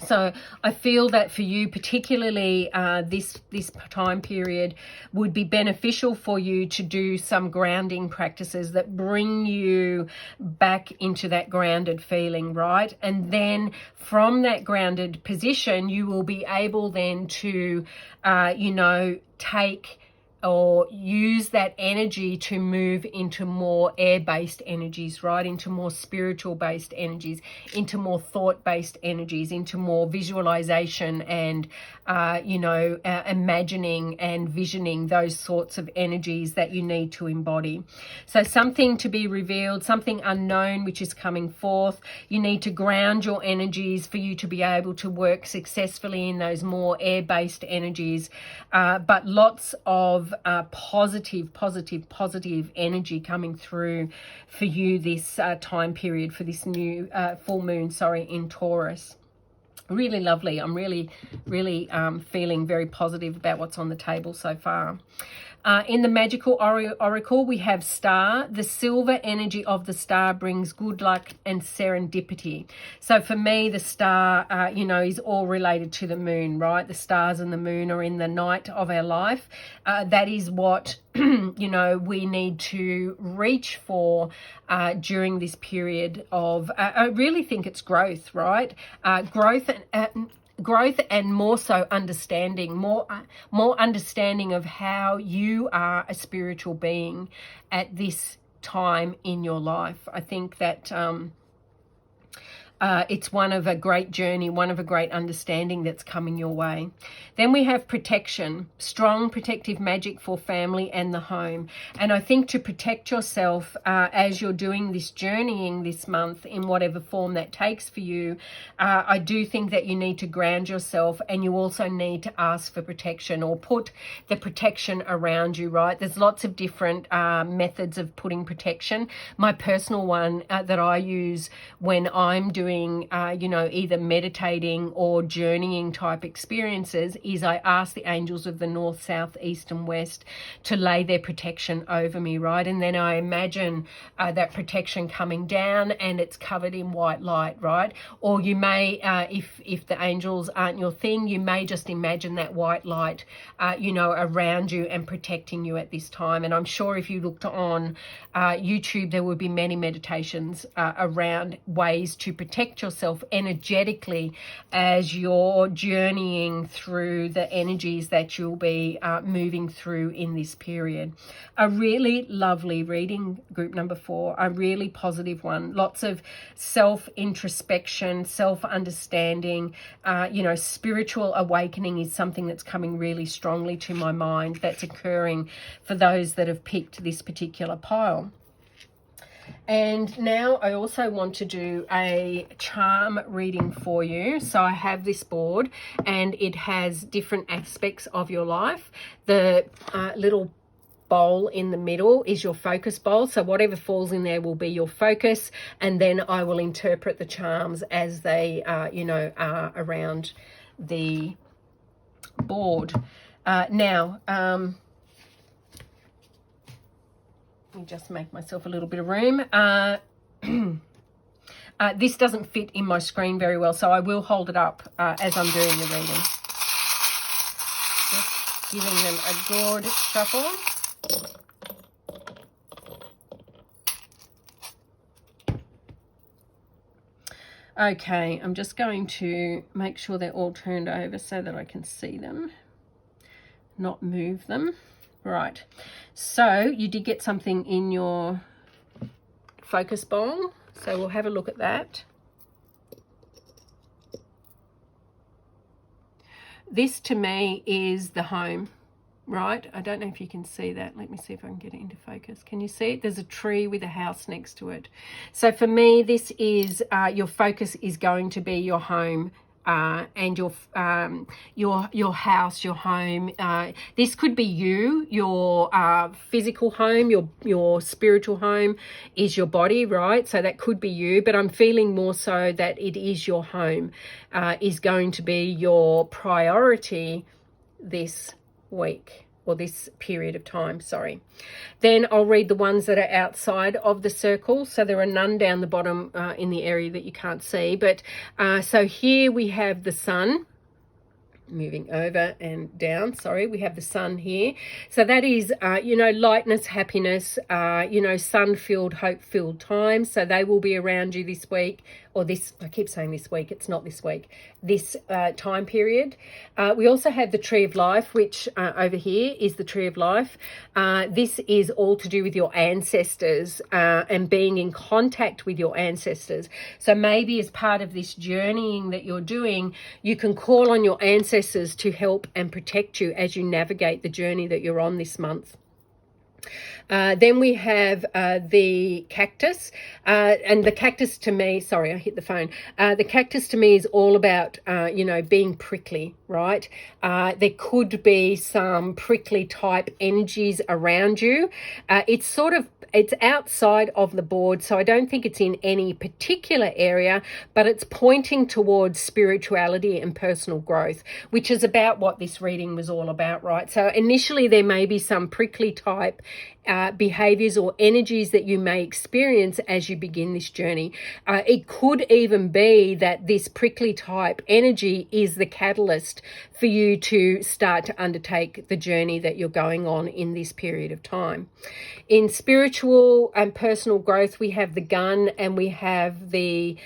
So I feel that for you, particularly this time period, would be beneficial for you to do some grounding practices that bring you back into that grounded feeling, right? And then from that grounded position, you will be able then to, take or use that energy to move into more air-based energies, right? Into more spiritual-based energies, into more thought-based energies, into more visualization and, imagining and visioning, those sorts of energies that you need to embody. So something to be revealed, something unknown which is coming forth. You need to ground your energies for you to be able to work successfully in those more air-based energies, but lots of positive energy coming through for you this time period, for this new full moon, in Taurus. Really lovely. I'm really feeling very positive about what's on the table so far. In the magical oracle, we have Star. The silver energy of the star brings good luck and serendipity. So for me, the star, is all related to the moon, right? The stars and the moon are in the night of our life. That is what, we need to reach for during this period of, I really think it's growth, right? Growth and more so understanding, more understanding of how you are a spiritual being at this time in your life. I think that It's one of a great journey, one of a great understanding that's coming your way. Then we have protection, strong protective magic for family and the home. And I think to protect yourself as you're doing this journeying this month in whatever form that takes for you, I do think that you need to ground yourself, and you also need to ask for protection or put the protection around you, right? There's lots of different methods of putting protection. My personal one that I use when I'm doing either meditating or journeying type experiences is I ask the angels of the north, south, east and west to lay their protection over me, right? And then I imagine that protection coming down and it's covered in white light, right? Or you may, if the angels aren't your thing, you may just imagine that white light, around you and protecting you at this time. And I'm sure if you looked on YouTube, there would be many meditations around ways to protect yourself energetically as you're journeying through the energies that you'll be moving through in this period. A really lovely reading, group number 4, a really positive one. Lots of self-introspection, self-understanding, spiritual awakening is something that's coming really strongly to my mind that's occurring for those that have picked this particular pile. And now I also want to do a charm reading for you. So I have this board and it has different aspects of your life. The little bowl in the middle is your focus bowl. So whatever falls in there will be your focus. And then I will interpret the charms as they, are around the board. Let me just make myself a little bit of room. This doesn't fit in my screen very well, so I will hold it up as I'm doing the reading. Just giving them a good shuffle. Okay, I'm just going to make sure they're all turned over so that I can see them, not move them. Right, so you did get something in your focus bowl, so we'll have a look at that. This to me is the home, right? I don't know if you can see that. Let me see if I can get it into focus. Can you see it? There's a tree with a house next to it. So for me, this is your focus is going to be your home. And your house, your home. This could be you, your physical home, your spiritual home is your body, right? So that could be you, but I'm feeling more so that it is your home, is going to be your priority this week. Or this period of time, sorry. Then I'll read the ones that are outside of the circle. So there are none down the bottom in the area that you can't see. But so here we have the sun. Moving over and down, sorry, we have the sun here. So that is, lightness, happiness, sun-filled, hope-filled times. So they will be around you this week, or this, I keep saying this week, it's not this week, this time period. We also have the tree of life, which over here is the tree of life. This is all to do with your ancestors and being in contact with your ancestors. So maybe as part of this journeying that you're doing, you can call on your ancestors to help and protect you as you navigate the journey that you're on this month. Then we have the cactus, and the cactus to me, sorry, I hit the phone. The cactus to me is all about, being prickly, right? There could be some prickly type energies around you. It's outside of the board, so I don't think it's in any particular area, but it's pointing towards spirituality and personal growth, which is about what this reading was all about, right? So initially there may be some prickly type behaviors or energies that you may experience as you begin this journey. It could even be that this prickly type energy is the catalyst for you to start to undertake the journey that you're going on in this period of time. In spiritual and personal growth, we have the gun and we have the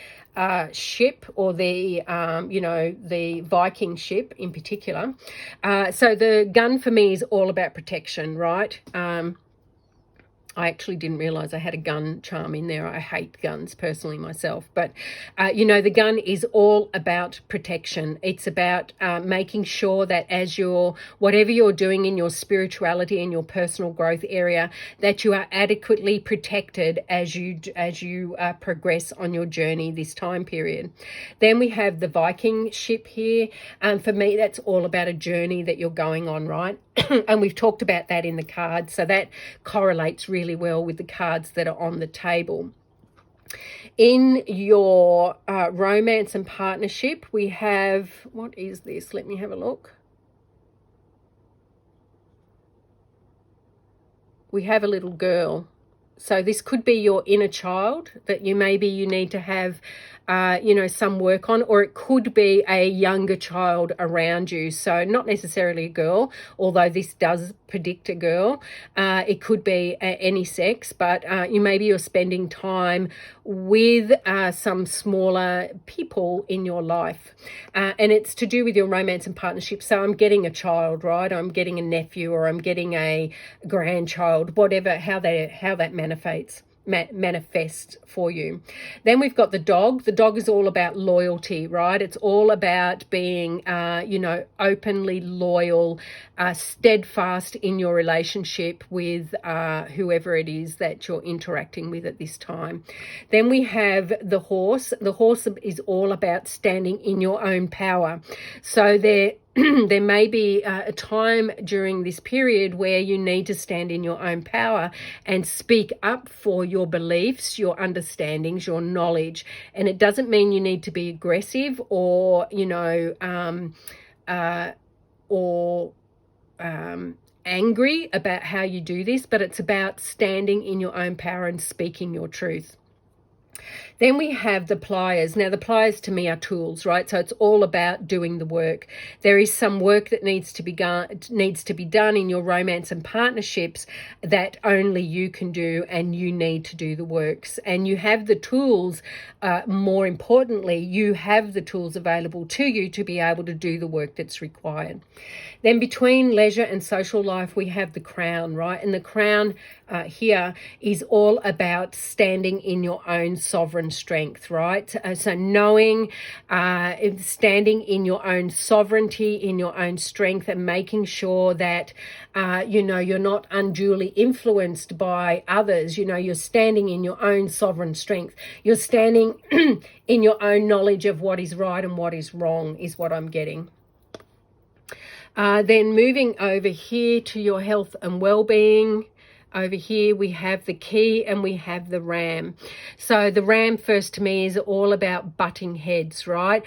ship, or the the Viking ship in particular. So the gun for me is all about protection, right? I actually didn't realize I had a gun charm in there. I hate guns personally myself. But, the gun is all about protection. It's about making sure that whatever you're doing in your spirituality and your personal growth area, that you are adequately protected as you progress on your journey this time period. Then we have the Viking ship here. For me, that's all about a journey that you're going on, right? And we've talked about that in the cards. So that correlates really well with the cards that are on the table. In your romance and partnership, we have, what is this? Let me have a look. We have a little girl. So this could be your inner child that you need to have, some work on, or it could be a younger child around you. So not necessarily a girl, although this does predict a girl. It could be any sex, but you're spending time with some smaller people in your life. And it's to do with your romance and partnership. So I'm getting a child, right? I'm getting a nephew, or I'm getting a grandchild, whatever, how that manifest for you. Then we've got the dog. The dog is all about loyalty, right? It's all about being, openly loyal, steadfast in your relationship with whoever it is that you're interacting with at this time. Then we have the horse. The horse is all about standing in your own power. So there may be a time during this period where you need to stand in your own power and speak up for your beliefs, your understandings, your knowledge. And it doesn't mean you need to be aggressive or, angry about how you do this, but it's about standing in your own power and speaking your truth. Then we have the pliers. Now, the pliers to me are tools, right? So it's all about doing the work. There is some work that needs to be done in your romance and partnerships that only you can do, and you need to do the works. And you have the tools, more importantly, you have the tools available to you to be able to do the work that's required. Then between leisure and social life, we have the crown, right? And the crown here is all about standing in your own sovereign strength, right? So knowing, standing in your own sovereignty, in your own strength, and making sure that, you're not unduly influenced by others. You're standing in your own sovereign strength. You're standing in your own knowledge of what is right and what is wrong, is what I'm getting. Then moving over here to your health and well-being. Over here we have the key and we have the ram. So the ram, first to me, is all about butting heads, right?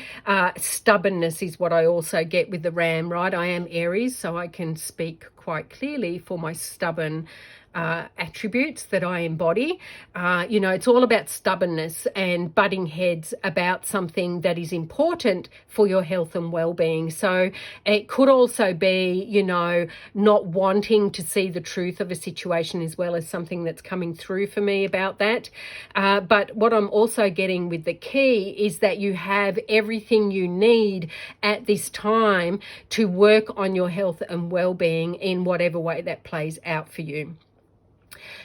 Stubbornness is what I also get with the ram, right? I am Aries, so I can speak quite clearly for my stubborn attributes that I embody. It's all about stubbornness and butting heads about something that is important for your health and well-being. So it could also be, not wanting to see the truth of a situation, as well as something that's coming through for me about that. But what I'm also getting with the key is that you have everything you need at this time to work on your health and well-being in whatever way that plays out for you.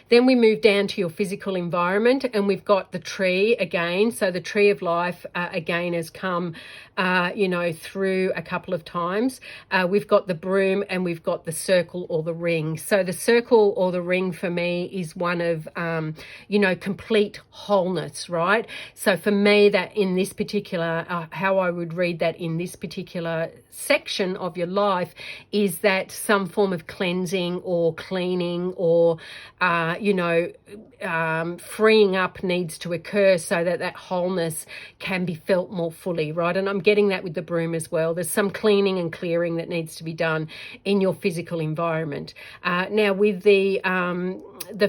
Then we move down to your physical environment, and we've got the tree again. So the tree of life again has come, through a couple of times. We've got the broom and we've got the circle or the ring. So the circle or the ring for me is one of, complete wholeness, right? So for me, that in this particular, how I would read that in this particular section of your life is that some form of cleansing or cleaning or, freeing up needs to occur so that wholeness can be felt more fully, right? And I'm getting that with the broom as well. There's some cleaning and clearing that needs to be done in your physical environment. Now with the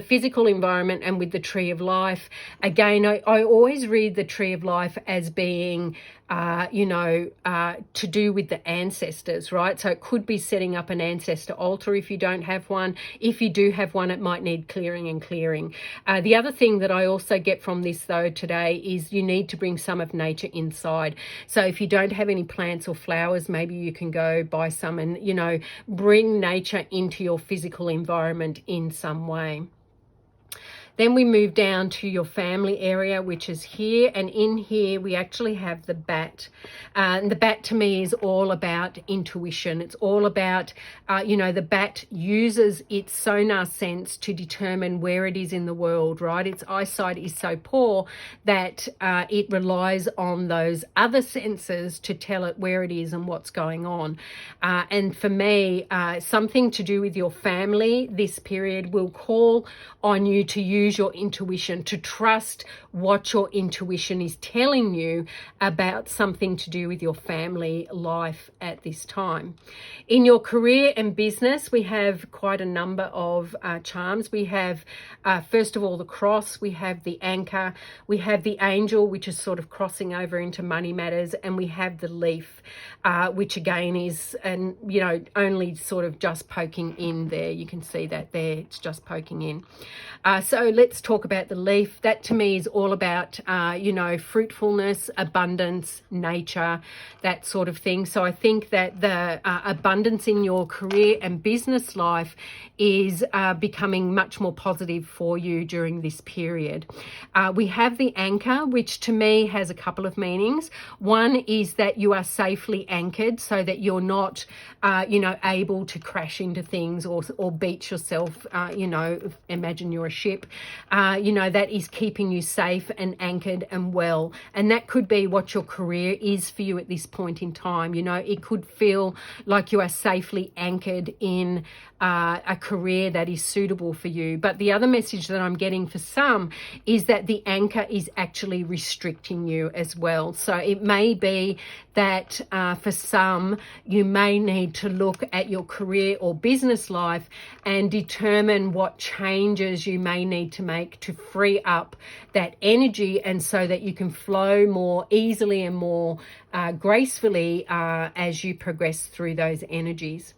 physical environment and with the tree of life, again, I always read the tree of life as being to do with the ancestors, right? So it could be setting up an ancestor altar if you don't have one. If you do have one, it might need clearing and clearing. The other thing that I also get from this though today is you need to bring some of nature inside. So if you don't have any plants or flowers, maybe you can go buy some and, bring nature into your physical environment in some way. Then we move down to your family area, which is here. And in here, we actually have the bat. And the bat to me is all about intuition. It's all about, the bat uses its sonar sense to determine where it is in the world, right? Its eyesight is so poor that it relies on those other senses to tell it where it is and what's going on. And for me, something to do with your family this period will call on you to use your intuition, to trust what your intuition is telling you about something to do with your family life at this time. In your career and business, we have quite a number of charms. We have, first of all, the cross, we have the anchor, we have the angel, which is sort of crossing over into money matters, and we have the leaf, which again is, only sort of just poking in there. You can see that there, it's just poking in. So let's talk about the leaf. That to me is all about, fruitfulness, abundance, nature, that sort of thing. So I think that the abundance in your career and business life is becoming much more positive for you during this period. We have the anchor, which to me has a couple of meanings. One is that you are safely anchored so that you're not, able to crash into things or beach yourself, imagine you're a ship, that is keeping you safe and anchored and well. And that could be what your career is for you at this point in time. It could feel like you are safely anchored in a career that is suitable for you. But the other message that I'm getting for some is that the anchor is actually restricting you as well. So it may be that for some, you may need to look at your career or business life and determine what changes you may need to make to free up that energy, and so that you can flow more easily and more gracefully as you progress through those energies.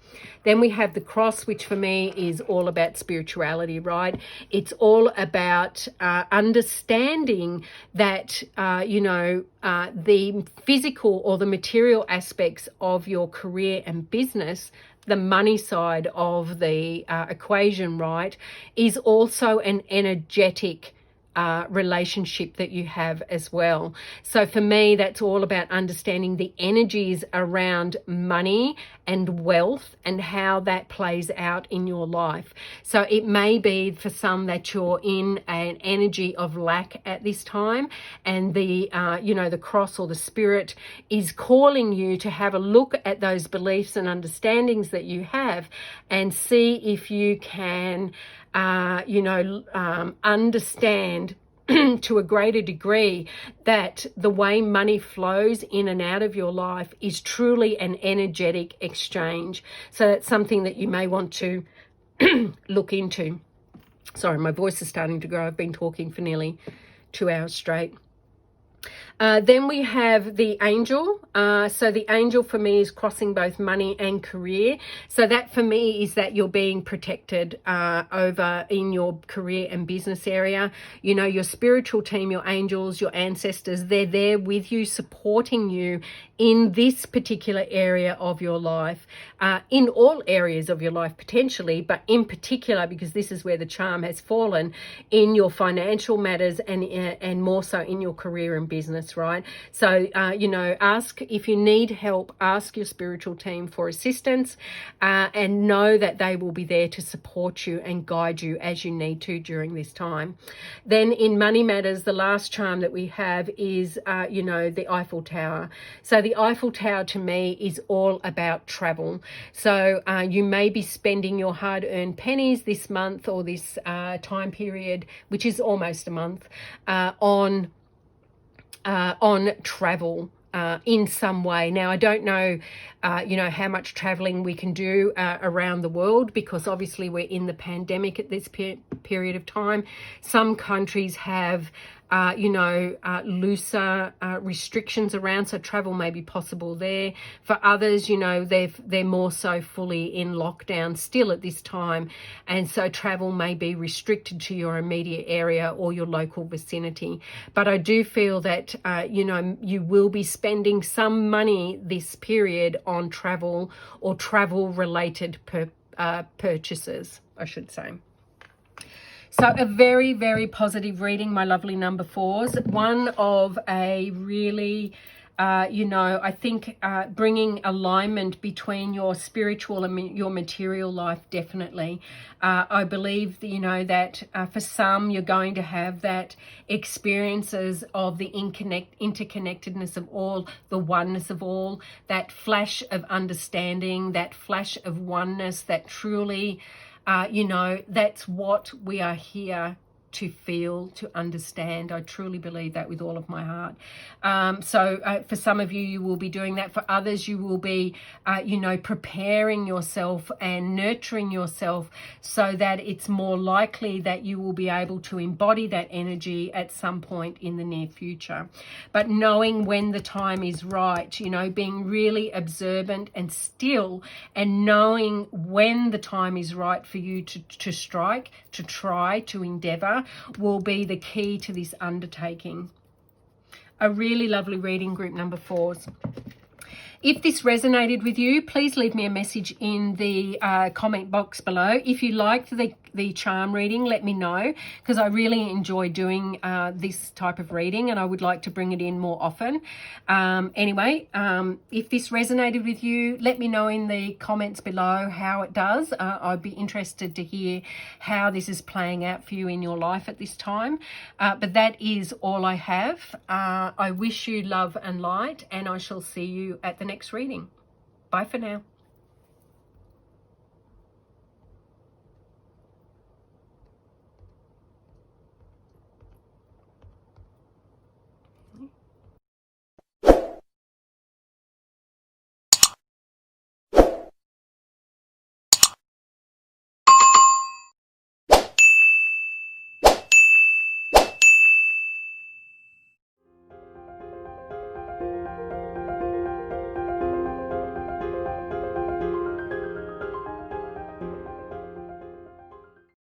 Then we have the cross, which for me is all about spirituality, right? It's all about understanding that, the physical or the material aspects of your career and business, the money side of the equation, right, is also an energetic relationship that you have as well. So for me, that's all about understanding the energies around money and wealth and how that plays out in your life. So it may be for some that you're in an energy of lack at this time, and the the cross or the spirit is calling you to have a look at those beliefs and understandings that you have and see if you can understand to a greater degree that the way money flows in and out of your life is truly an energetic exchange. So that's something that you may want to look into. Sorry, my voice is starting to grow. I've been talking for nearly 2 hours straight. Then we have the angel. So the angel for me is crossing both money and career. So that for me is that you're being protected over in your career and business area. Your spiritual team, your angels, your ancestors, they're there with you, supporting you in this particular area of your life, in all areas of your life potentially, but in particular, because this is where the charm has fallen, in your financial matters and more so in your career and business, right? So, ask if you need help, ask your spiritual team for assistance, and know that they will be there to support you and guide you as you need to during this time. Then in money matters, the last charm that we have is, the Eiffel Tower. So the Eiffel Tower to me is all about travel. So you may be spending your hard-earned pennies this month or this time period, which is almost a month, on travel in some way. Now, I don't know, how much traveling we can do around the world, because obviously we're in the pandemic at this period of time. Some countries have looser restrictions around, so travel may be possible there. For others, they're more so fully in lockdown still at this time, and so travel may be restricted to your immediate area or your local vicinity. But I do feel that you will be spending some money this period on travel or travel related purchases, I should say. So a very, very positive reading, my lovely number fours. One of a really, I think bringing alignment between your spiritual and your material life, definitely. I believe, that for some, you're going to have that experiences of the interconnectedness of all, the oneness of all, that flash of understanding, that flash of oneness, that truly, that's what we are here to feel, to understand. I truly believe that with all of my heart. So for some of you, you will be doing that. For others, you will be, preparing yourself and nurturing yourself so that it's more likely that you will be able to embody that energy at some point in the near future. But knowing when the time is right, being really observant and still, and knowing when the time is right for you to strike, to try, to endeavor, will be the key to this undertaking. A really lovely reading, group number fours. If this resonated with you, please leave me a message in the comment box below. If you liked the charm reading, let me know, because I really enjoy doing this type of reading and I would like to bring it in more often. Anyway, if this resonated with you, let me know in the comments below how it does. I'd be interested to hear how this is playing out for you in your life at this time. But that is all I have. I wish you love and light, and I shall see you at the next reading. Bye for now.